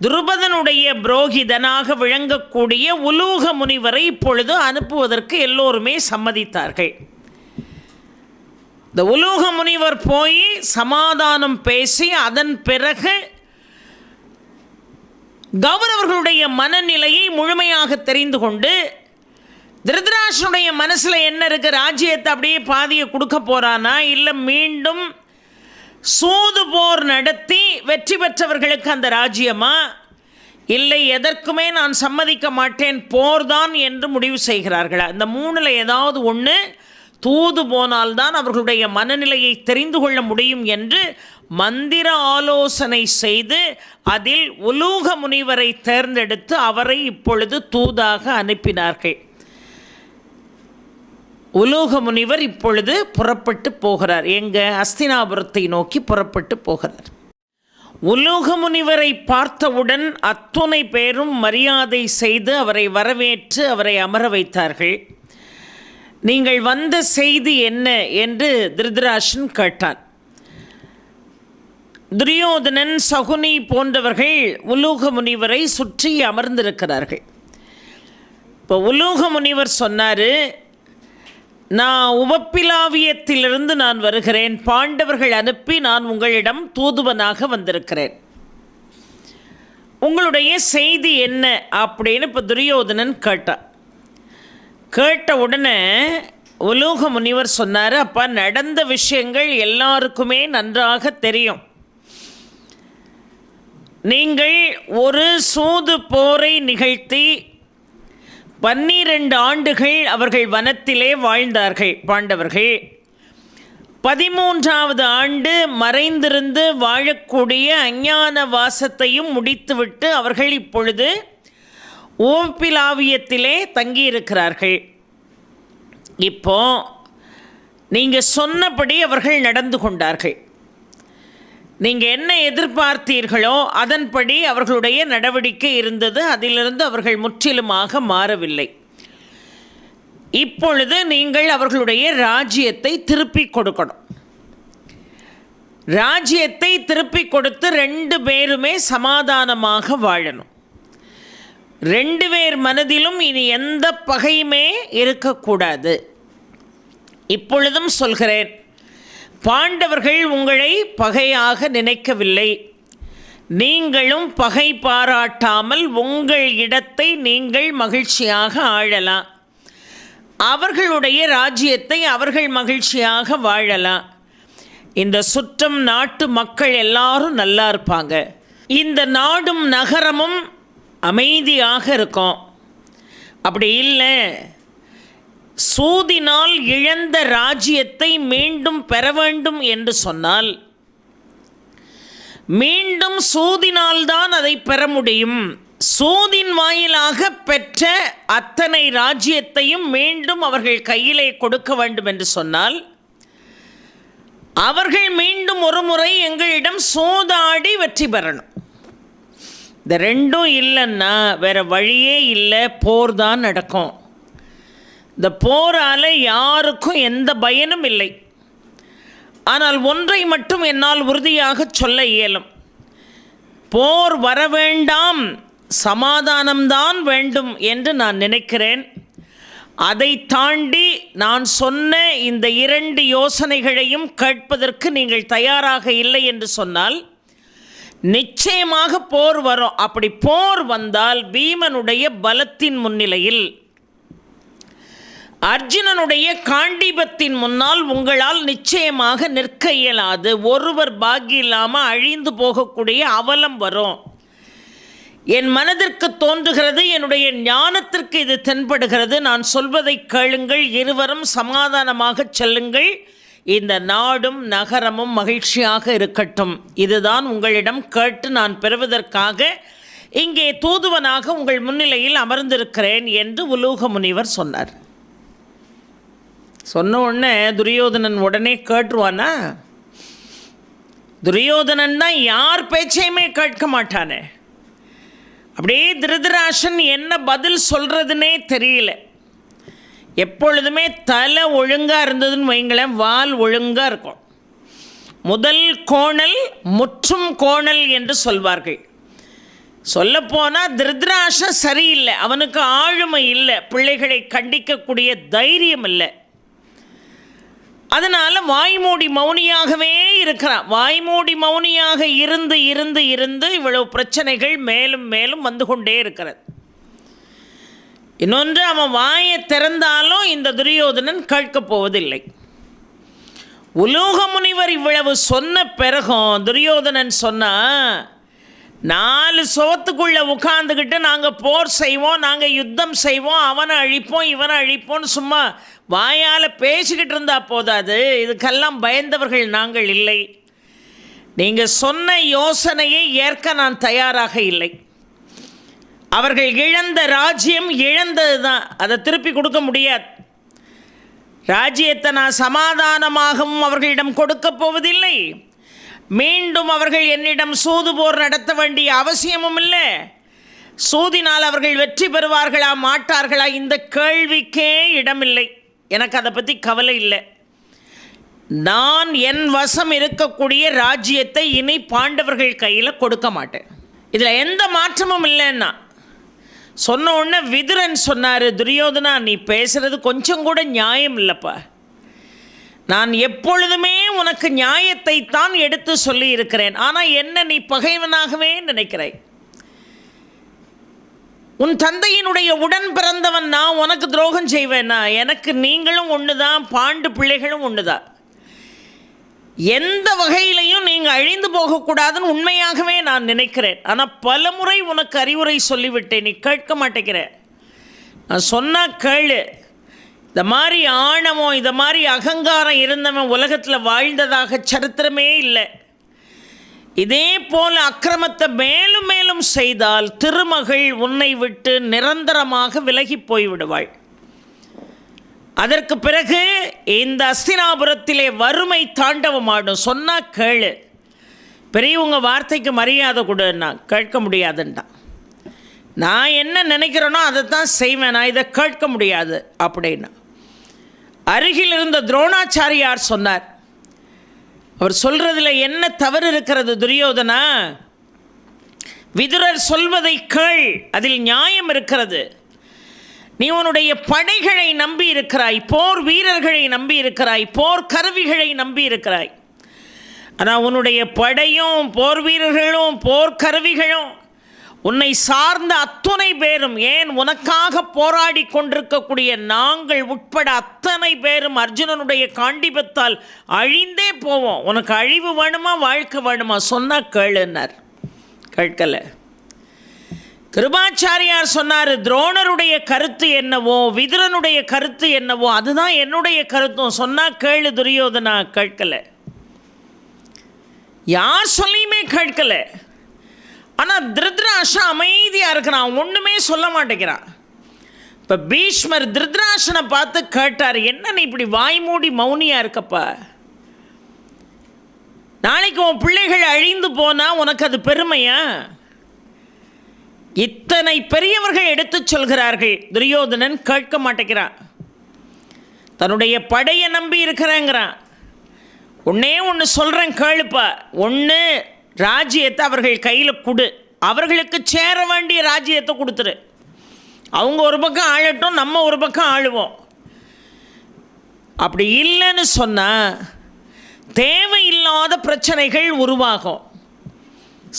Speaker 1: துருபதனுடைய புரோகிதனாக விளங்கக்கூடிய உலூக முனிவரை இப்பொழுது அனுப்புவதற்கு எல்லோருமே சம்மதித்தார்கள். இந்த உலூக முனிவர் போய் சமாதானம் பேசி அதன் பிறகு கௌரவர்களுடைய மனநிலையை முழுமையாக தெரிந்து கொண்டு, திருதராஷ்டிரனுடைய மனசில் என்ன இருக்குது, ராஜ்யத்தை அப்படியே பாதியை கொடுக்க போகிறானா, இல்லை மீண்டும் சூது போர் நடத்தி வெற்றி பெற்றவர்களுக்கு அந்த ராஜ்யமா, இல்லை எதற்குமே நான் சம்மதிக்க மாட்டேன் போர்தான் என்று முடிவு செய்கிறார்களா? இந்த 3ல் ஏதாவது ஒன்று தூது போனால்தான் அவர்களுடைய மனநிலையை தெரிந்து கொள்ள முடியும் என்று மந்திர ஆலோசனை செய்து அதில் உலூக முனிவரை தேர்ந்தெடுத்து அவரை இப்பொழுது தூதாக அனுப்பினார்கள். உலூக முனிவர் இப்பொழுது புறப்பட்டு போகிறார். எங்கே? அஸ்தினாபுரத்தை நோக்கி புறப்பட்டு போகிறார். உலூக முனிவரை பார்த்தவுடன் அத்துணை பேரும் மரியாதை செய்து அவரை வரவேற்று அவரை அமர வைத்தார்கள். நீங்கள் வந்த செய்தி என்ன என்று திருதராஷ்டிரன் கேட்டான். துரியோதனன், சகுனி போன்றவர்கள் உலூக முனிவரை சுற்றி அமர்ந்திருக்கிறார்கள். இப்போ உலூக முனிவர் சொன்னார், நான் உபப்பிலாவியத்திலிருந்து நான் வருகிறேன், பாண்டவர்கள் அனுப்பி நான் உங்களிடம் தூதுவனாக வந்திருக்கிறேன், உங்களுடைய செய்தி என்ன அப்படின்னு இப்போ துரியோதனன் கேட்டான். கேட்ட உடனே உலூக முனிவர் சொன்னார், அப்பா நடந்த விஷயங்கள் எல்லாருக்குமே நன்றாக தெரியும். நீங்கள் ஒரு சூது போரை நிகழ்த்தி 12 ஆண்டுகள் அவர்கள் வனத்திலே வாழ்ந்தார்கள் பாண்டவர்கள். 13வது ஆண்டு மறைந்திருந்து வாழக்கூடிய அஞ்ஞான வாசத்தையும் முடித்துவிட்டு அவர்கள் இப்பொழுது ஓப்பிலாவியத்திலே தங்கியிருக்கிறார்கள். இப்போ நீங்கள் சொன்னபடி அவர்கள் நடந்து கொண்டார்கள். நீங்கள் என்ன எதிர்பார்த்தீர்களோ அதன்படி அவர்களுடைய நடவடிக்கை இருந்தது. அதிலிருந்து அவர்கள் முற்றிலுமாக மாறவில்லை. இப்பொழுது நீங்கள் அவர்களுடைய ராஜ்யத்தை திருப்பி கொடுக்கணும். ராஜ்யத்தை திருப்பி கொடுத்து 2 பேருமே சமாதானமாக வாழணும். 2 பேர் மனதிலும் இனி எந்த பகையுமே இருக்கக்கூடாது. இப்பொழுதும் சொல்கிறேன், பாண்டவர்கள் உங்களை பகையாக நினைக்கவில்லை. நீங்களும் பகை பாராட்டாமல் உங்கள் இடத்தை நீங்கள் மகிழ்ச்சியாக ஆளலாம். அவர்களுடைய ராஜ்யத்தை அவர்கள் மகிழ்ச்சியாக வாழலாம். இந்த சுற்றம் நாட்டு மக்கள் எல்லாரும் நல்லா இருப்பாங்க. இந்த நாடும் நகரமும் அமைதியாக இருக்கும். அப்படி இல்லை, சூதினால் இழந்த ராஜ்யத்தை மீண்டும் பெற வேண்டும் என்று சொன்னால் மீண்டும் சூதினால்தான் அதை பெற முடியும். சூதின் வாயிலாக பெற்ற அத்தனை ராஜ்யத்தையும் மீண்டும் அவர்கள் கையிலே கொடுக்க வேண்டும் என்று சொன்னால் அவர்கள் மீண்டும் ஒரு முறை எங்களிடம் சூதாடி வெற்றி பெறணும். இந்த 2ம் இல்லைன்னா வேறு வழியே இல்லை, போர் தான் நடக்கும். இந்த போரால் யாருக்கும் எந்த பயனும் இல்லை. ஆனால் ஒன்றை மட்டும் என்னால் உறுதியாக சொல்ல இயலும், போர் வர வேண்டாம், சமாதானம்தான் வேண்டும் என்று நான் நினைக்கிறேன். அதை தாண்டி நான் சொன்ன இந்த 2 யோசனைகளையும் கேட்பதற்கு நீங்கள் தயாராக இல்லை என்று சொன்னால் நிச்சயமாக போர் வரும். அப்படி போர் வந்தால் பீமனுடைய பலத்தின் முன்னிலையில், அர்ஜுனனுடைய காண்டீபத்தின் முன்னால் உங்களால் நிச்சயமாக நிற்க இயலாது. ஒருவர் பாக்கி இல்லாமல் அழிந்து போகக்கூடிய அவலம் வரும். என் மனதிற்கு தோன்றுகிறது, என்னுடைய ஞானத்திற்கு இது தென்படுகிறது. நான் சொல்வதை கேளுங்கள், இருவரும் சமாதானமாக செல்லுங்கள், இந்த நாடும் நகரமும் மகிழ்ச்சியாக இருக்கட்டும். இதுதான் உங்களிடம் கேட்டு நான் பெறுவதற்காக இங்கே தூதுவனாக உங்கள் முன்னிலையில் அமர்ந்திருக்கிறேன் என்று உலூக முனிவர் சொன்னார். சொன்ன உடனே துரியோதனன் உடனே கேட்டுருவானா? துரியோதனன் தான் யார் பேச்சையுமே கேட்க மாட்டானே. அப்படியே திருதராஷன் என்ன பதில் சொல்கிறதுனே தெரியல. எப்பொழுதுமே தலை ஒழுங்காக இருந்ததுன்னு வைங்களேன், வால் ஒழுங்காக இருக்கும். முதல் கோணல் முற்றும் கோணல் என்று சொல்வார்கள். சொல்லப்போனால் திருதராஷன் சரியில்லை, அவனுக்கு ஆளுமை இல்லை, பிள்ளைகளை கண்டிக்கக்கூடிய தைரியம் இல்லை. அதனால் வாய்மூடி மௌனியாகவே இருக்கிறான். வாய்மூடி மௌனியாக இருந்து இருந்து இருந்து இவ்வளவு பிரச்சனைகள் மேலும் மேலும் வந்து கொண்டே இருக்கிறது. இன்னொன்று, அவன் வாயை திறந்தாலும் இந்த துரியோதனன் கேட்கப் போவதில்லை. உலூக முனிவர் இவ்வளவு சொன்ன பிறகும் துரியோதனன் சொன்னால், 4 சுவத்துக்குள்ளே உட்காந்துக்கிட்டு நாங்கள் போர் செய்வோம், நாங்கள் யுத்தம் செய்வோம், அவனை அழிப்போம் இவனை அழிப்போம்னு சும்மா வாயால் பேசிக்கிட்டு இருந்தால் போதாது. இதுக்கெல்லாம் பயந்தவர்கள் நாங்கள் இல்லை. நீங்கள் சொன்ன யோசனையை ஏற்க நான் தயாராக இல்லை. அவர்கள் இழந்த ராஜ்யம் இழந்தது தான், அதை திருப்பி கொடுக்க முடியாது. ராஜ்யத்தை நான் சமாதானமாகவும் அவர்களிடம் கொடுக்கப் போவதில்லை. மீண்டும் அவர்கள் என்னிடம் சூது போர் நடத்த வேண்டிய அவசியமும் இல்லை. சூதினால் அவர்கள் வெற்றி பெறுவார்களா மாட்டார்களா இந்த கேள்விக்கே இடமில்லை. எனக்கு அதை பற்றி கவலை இல்லை. நான் என் வசம் இருக்கக்கூடிய ராஜ்யத்தை இனி பாண்டவர்கள் கையில் கொடுக்க மாட்டேன். இதில் எந்த மாற்றமும் இல்லைன்னா சொன்ன உடனே விதுரன் சொன்னார், துரியோதனா நீ பேசுகிறது கொஞ்சம் கூட நியாயம் இல்லைப்பா. நான் எப்பொழுதுமே உனக்கு நியாயத்தை தான் எடுத்து சொல்லி இருக்கிறேன். ஆனால் என்ன நீ பகைவனாகவே நினைக்கிறாய். உன் தந்தையினுடைய உடன் பிறந்தவன் நான், உனக்கு துரோகம் செய்வேன்னா? எனக்கு நீங்களும் ஒன்று தான், பாண்டு பிள்ளைகளும் ஒன்று தான். எந்த வகையிலையும் நீங்கள் அழிந்து போகக்கூடாதுன்னு உண்மையாகவே நான் நினைக்கிறேன். ஆனால் பல முறை உனக்கு அறிவுரை சொல்லிவிட்டேன், நீ கேட்க மாட்டேங்கிற. நான் சொன்னால் கேளு. இந்த மாதிரி ஆணவம், இந்த மாதிரி அகங்காரம் இருந்தவன் உலகத்தில் வாழ்ந்ததாக சரித்திரமே இல்லை. இதே போல் அக்கிரமத்தை மேலும் மேலும் செய்தால் திருமகள் உன்னை விட்டு நிரந்தரமாக விலகி போய்விடுவாள். அதற்கு பிறகு இந்த அஸ்தினாபுரத்திலே வறுமை தாண்டவமாடும். சொன்னால் கேளு, பெரியவங்க வார்த்தைக்கு மரியாதை கொடுன்னா கேட்க முடியாதுன்ட்டான். நான் என்ன நினைக்கிறேனோ அதை தான் செய்வேன், நான் இதை கேட்க முடியாது அப்படின்னா. அருகில் இருந்த துரோணாச்சாரியார் சொன்னார், அவர் சொல்றதில் என்ன தவறு இருக்கிறது துரியோதனா? விதுரர் சொல்வதை கேள், அதில் நியாயம் இருக்கிறது. நீ உன்னுடைய படைகளை நம்பி இருக்கிறாய், போர் வீரர்களை நம்பி இருக்கிறாய், போர் கருவிகளை நம்பி இருக்கிறாய். ஆனால் உன்னுடைய படையும் போர் வீரர்களும் போர் கருவிகளும் உன்னை சார்ந்த அத்தனை பேரும், ஏன் உனக்காக போராடி கொண்டிருக்கக்கூடிய நாங்கள் உட்பட அத்தனை பேரும் அர்ஜுனனுடைய காண்டிபத்தால் அழிந்தே போவோம். உனக்கு அழிவு வேணுமா வாழ்க்கை வேணுமா? சொன்னால் கேளுன்னார். கேட்கலை. கிருபாச்சாரியார் சொன்னார், துரோணருடைய கருத்து என்னவோ விதுரனுடைய கருத்து என்னவோ அதுதான் என்னுடைய கருத்தும். சொன்னால் கேளு துரியோதனா. கேட்கலை. யார் சொல்லியுமே கேட்கலை. ஆனால் திருதராஷ்டிரன் அமைதியாக இருக்கிறான், ஒன்றுமே சொல்ல மாட்டேங்கிறான். இப்போ பீஷ்மர் திருதராஷ்டிரனை பார்த்து கேட்டார், என்ன நீ இப்படி வாய் மூடி மௌனியாக இருக்கப்பா? நாளைக்கு உன் பிள்ளைகள் அழிந்து போனால் உனக்கு அது பெருமையா? இத்தனை பெரியவர்கள் எடுத்து சொல்கிறார்கள், துரியோதனன் கேட்க மாட்டேங்கிறான். தன்னுடைய படையை நம்பி இருக்கிறேங்கிறான். ஒன்றே ஒன்று சொல்கிறேன் கேளுப்பா. ஒன்று, ராஜ்யத்தை அவர்கள் கையில் கொடு, அவர்களுக்கு சேர வேண்டிய ராஜ்யத்தை கொடுத்துரு. அவங்க ஒரு பக்கம் ஆளட்டும், நம்ம ஒரு பக்கம் ஆளுவோம். அப்படி இல்லைன்னு சொன்னால் தேவையில்லாத பிரச்சனைகள் உருவாகும்.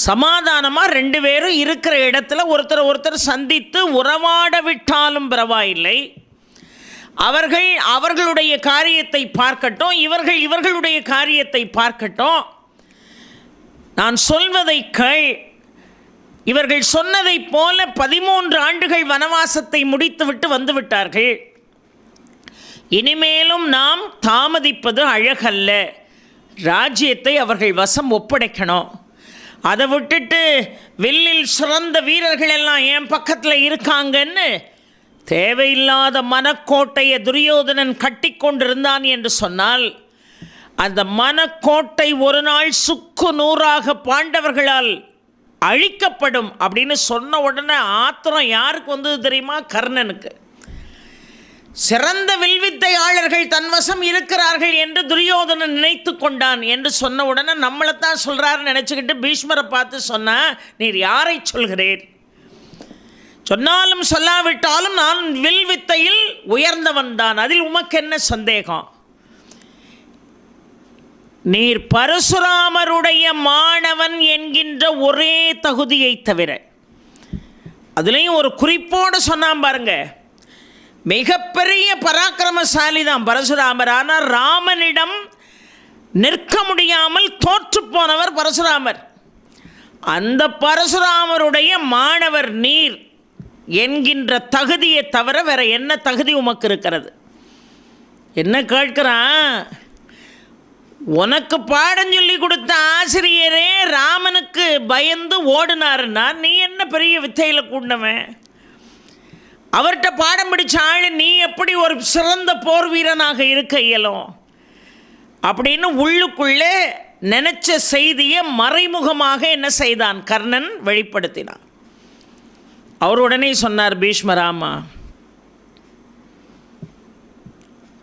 Speaker 1: சமாதானமாக ரெண்டு பேரும் இருக்கிற இடத்துல ஒருத்தர் சந்தித்து உறவாட விட்டாலும் பரவாயில்லை. அவர்கள் அவர்களுடைய காரியத்தை பார்க்கட்டும், இவர்களுடைய காரியத்தை பார்க்கட்டும். நான் சொல்வதை கேள். இவர்கள் சொன்னதைப் போல 13 ஆண்டுகள் வனவாசத்தை முடித்துவிட்டு வந்து விட்டார்கள். இனிமேலும் நாம் தாமதிப்பது அழகல்ல. ராஜ்யத்தை அவர்கள் வசம் ஒப்படைக்கணும். அதை விட்டுட்டு வில்லில் சிறந்த வீரர்கள் எல்லாம் என் பக்கத்தில் இருக்காங்கன்னு தேவையில்லாத மனக்கோட்டையை துரியோதனன் கட்டி கொண்டிருந்தான் என்று சொன்னால், அந்த மனக்கோட்டை ஒரு நாள் சுக்கு நூறாக பாண்டவர்களால் அழிக்கப்படும் அப்படின்னு சொன்ன உடனே ஆத்திரம் யாருக்கு வந்தது தெரியுமா? கர்ணனுக்கு. சிறந்த வில்வித்தையாளர்கள் தன்வசம் இருக்கிறார்கள் என்று துரியோதனன் நினைத்து கொண்டான் என்று சொன்ன உடனே நம்மளைத்தான் சொல்கிறாருன்னு நினச்சிக்கிட்டு பீஷ்மரை பார்த்து சொன்னால், நீர் யாரை சொல்கிறேன்? சொன்னாலும் சொல்லாவிட்டாலும் நான் வில்வித்தையில் உயர்ந்தவன் தான், அதில் உமக்கு என்ன சந்தேகம்? நீர் பரசுராமருடைய மாணவன் என்கின்ற ஒரே தகுதியை தவிர, அதுலேயும் ஒரு குறிப்போடு சொன்னான் பாருங்க, மிகப்பெரிய பராக்கிரமசாலி தான் பரசுராமர். ஆனால் ராமனிடம் நிற்க முடியாமல் தோற்று போனவர் பரசுராமர். அந்த பரசுராமருடைய மாணவர் நீர் என்கின்ற தகுதியை தவிர வேற என்ன தகுதி உமக்கு இருக்கிறது? என்ன கேட்கிறான்? உனக்கு பாடம் சொல்லி கொடுத்த ஆசிரியரே ராமனுக்கு பயந்து ஓடினாருன்னா நீ என்ன பெரிய வித்தையில் கூடினவன்? அவர்கிட்ட பாடம் பிடிச்ச ஆள் நீ எப்படி ஒரு சிறந்த போர் வீரனாக இருக்க இயலும்? அப்படின்னு உள்ளுக்குள்ளே நினைச்ச செய்தியை மறைமுகமாக என்ன செய்தான்? கர்ணன் வெளிப்படுத்தினான். அவர் உடனே சொன்னார், பீஷ்மராமா,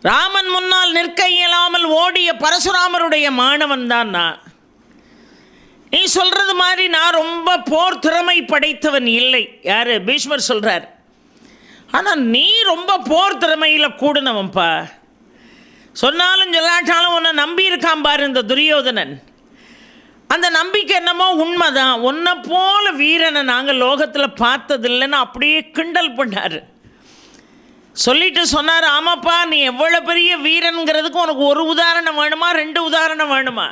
Speaker 1: ராமன் முன்னால் நிற்க இயலாமல் ஓடிய பரசுராமருடைய மாணவன் தான் நான். நீ சொல்றது மாதிரி நான் ரொம்ப போர் திறமை படைத்தவன் இல்லை. யாரு? பீஷ்மர் சொல்றார். ஆனால் நீ ரொம்ப போர் திறமையில் கூடுனவன்பா. சொன்னாலும் சொல்லாட்டாலும் உன்னை நம்பி இருக்கான் பாரு இந்த துரியோதனன். அந்த நம்பிக்கை என்னமோ உண்மைதான். உன்னை போல வீரனை நாங்கள் லோகத்தில் பார்த்ததில்லைன்னு அப்படியே கிண்டல் பண்ணார். சொல்லிட்டு சொன்னார், ஆமாப்பா நீ எவ்வளோ பெரிய வீரனுங்கிறதுக்கு உனக்கு ஒரு உதாரணம் வேணுமா, 2 உதாரணம் வேணுமா?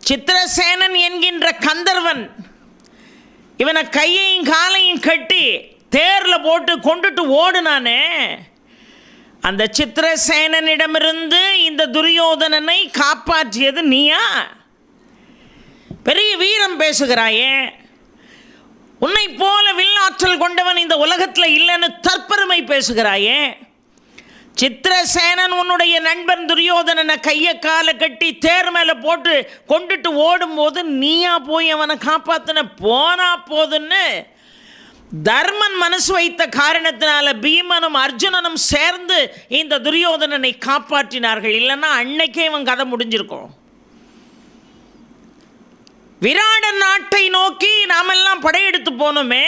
Speaker 1: சித்திரசேனன் என்கின்ற கந்தர்வன் இவனை கையையும் காலையும் கட்டி தேரில் போட்டு கொண்டுட்டு ஓடுனானே, அந்த சித்திரசேனனிடமிருந்து இந்த துரியோதனனை காப்பாற்றியது நீயா? பெரிய வீரம் பேசுகிறாயே. உன்னை போல வில்லாற்றல் கொண்டவன் இந்த உலகத்தில் இல்லைன்னு தற்பெருமை பேசுகிறாயே. சித்திரசேனன் உன்னுடைய நண்பன் துரியோதனனை கையை காலை கட்டி தேர் மேலே போட்டு கொண்டுட்டு ஓடும்போது நீயா போய் அவனை காப்பாற்றின போனா போதுன்னு தர்மன் மனசு வைத்த காரணத்தினால பீமனும் அர்ஜுனனும் சேர்ந்து இந்த துரியோதனனை காப்பாற்றினார்கள். இல்லைன்னா அன்னைக்கே இவன் கதை முடிஞ்சிருக்கும். விராட நாட்டை நோக்கி நாமெல்லாம் படையெடுத்து போனோமே.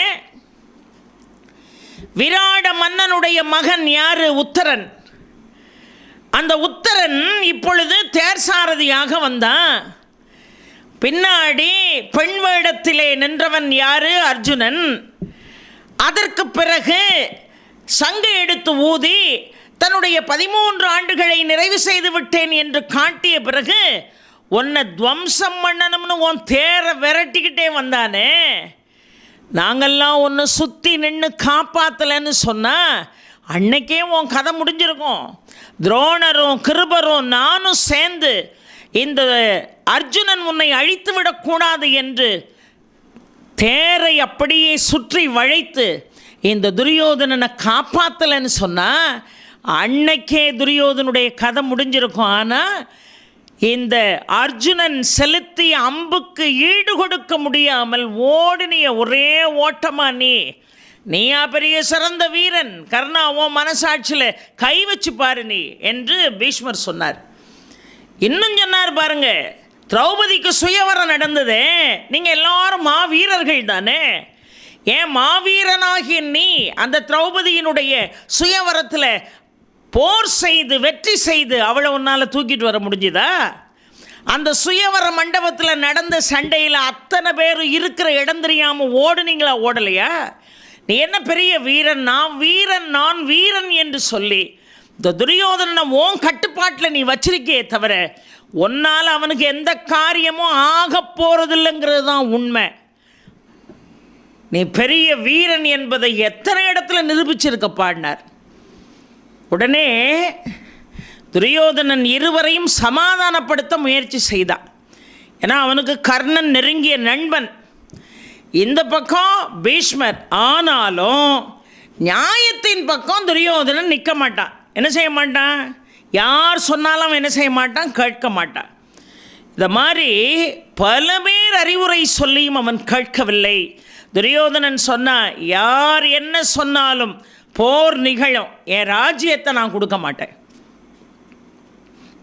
Speaker 1: விராட மன்னனுடைய மகன் யாரு? உத்தரன். அந்த உத்தரன் இப்பொழுது தேர் சாரதியாக வந்தான். பின்னாடி பெண் வேடத்திலே நின்றவன் யாரு? அர்ஜுனன். அதற்கு பிறகு சங்கை எடுத்து ஊதி தன்னுடைய 13 ஆண்டுகளை நிறைவு செய்து விட்டேன் என்று காட்டிய பிறகு உன்னை துவம்சம் பண்ணணும்னு உன் தேரை விரட்டிக்கிட்டே வந்தானே. நாங்கள்லாம் ஒன்று சுற்றி நின்று காப்பாற்றலைன்னு சொன்னால் அன்னைக்கே உன் கதை முடிஞ்சிருக்கும். துரோணரும் கிருபரும் நானும் சேர்ந்து இந்த அர்ஜுனன் உன்னை அழித்து விடக்கூடாது என்று தேரை அப்படியே சுற்றி வளைத்து இந்த துரியோதனனை காப்பாற்றலைன்னு சொன்னால் அன்னைக்கே துரியோதனுடைய கதை முடிஞ்சிருக்கும். ஆனால் இந்த அர்ஜுனன் செலுத்திய அம்புக்கு ஈடு கொடுக்க முடியாமல் ஓடினிய ஒரே ஓட்டமா நீயா பெரிய சிறந்த வீரன், கர்ணா உன் மனசாட்சியில் கை வச்சு பாரு நீ என்று பீஷ்மர் சொன்னார். இன்னும் சொன்னார் பாருங்க, திரௌபதிக்கு சுயவரம் நடந்ததே, நீங்கள் எல்லாரும் மாவீரர்கள் தானே, ஏன் மாவீரனாகிய நீ அந்த திரௌபதியினுடைய சுயவரத்தில் போர் செய்து வெற்றி செய்து அவளை உன்னால் தூக்கிட்டு வர முடிஞ்சுதா? அந்த சுயவர மண்டபத்தில் நடந்த சண்டையில் அத்தனை பேர் இருக்கிற இடம் தெரியாமல் ஓடுனீங்களா? ஓடலையா? நீ என்ன பெரிய வீரன், நான் வீரன் என்று சொல்லி இந்த துரியோதனனை உன் கட்டுப்பாட்டில் நீ வச்சிருக்கே தவிர உன்னால் அவனுக்கு எந்த காரியமும் ஆக போகிறதில்லைங்கிறது தான் உண்மை. நீ பெரிய வீரன் என்பதை எத்தனை இடத்துல நிரூபிச்சிருக்க பாடினார். உடனே துரியோதனன் இருவரையும் சமாதானப்படுத்த முயற்சி செய்தான். ஏன்னா அவனுக்கு கர்ணன் நெருங்கிய நண்பன், இந்த பக்கம் பீஷ்மர். ஆனாலும் நியாயத்தின் பக்கம் துரியோதனன் நிற்க மாட்டான். என்ன செய்ய மாட்டான்? யார் சொன்னாலும் அவன் என்ன செய்ய மாட்டான்? கேட்க மாட்டான். இந்த மாதிரி பல பேர் அறிவுரை சொல்லியும் அவன் கேட்கவில்லை. துரியோதனன் சொன்னான், யார் என்ன சொன்னாலும் போர் நிகழும், என் ராஜ்யத்தை நான் கொடுக்க மாட்டேன்,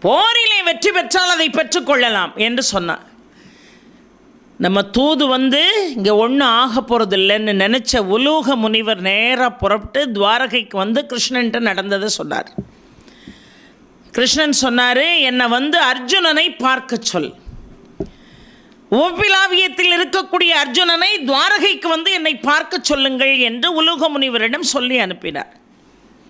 Speaker 1: போரிலே வெற்றி பெற்றால் அதை பெற்றுக்கொள்ளலாம் என்று சொன்னான். நம்ம தூது வந்து இங்கே ஒன்றும் ஆக போகிறதில்லைன்னு நினச்ச உலூக முனிவர் நேராக புறப்பட்டு துவாரகைக்கு வந்து கிருஷ்ணன்ட்ட நடந்ததை சொன்னார். கிருஷ்ணன் சொன்னார், என்னை வந்து அர்ஜுனனை பார்க்க சொல், உபபிலாவியத்தில் இருக்கக்கூடிய அர்ஜுனனை துவாரகைக்கு வந்து என்னை பார்க்க சொல்லுங்கள் என்று உலூக முனிவரிடம் சொல்லி அனுப்பினார்.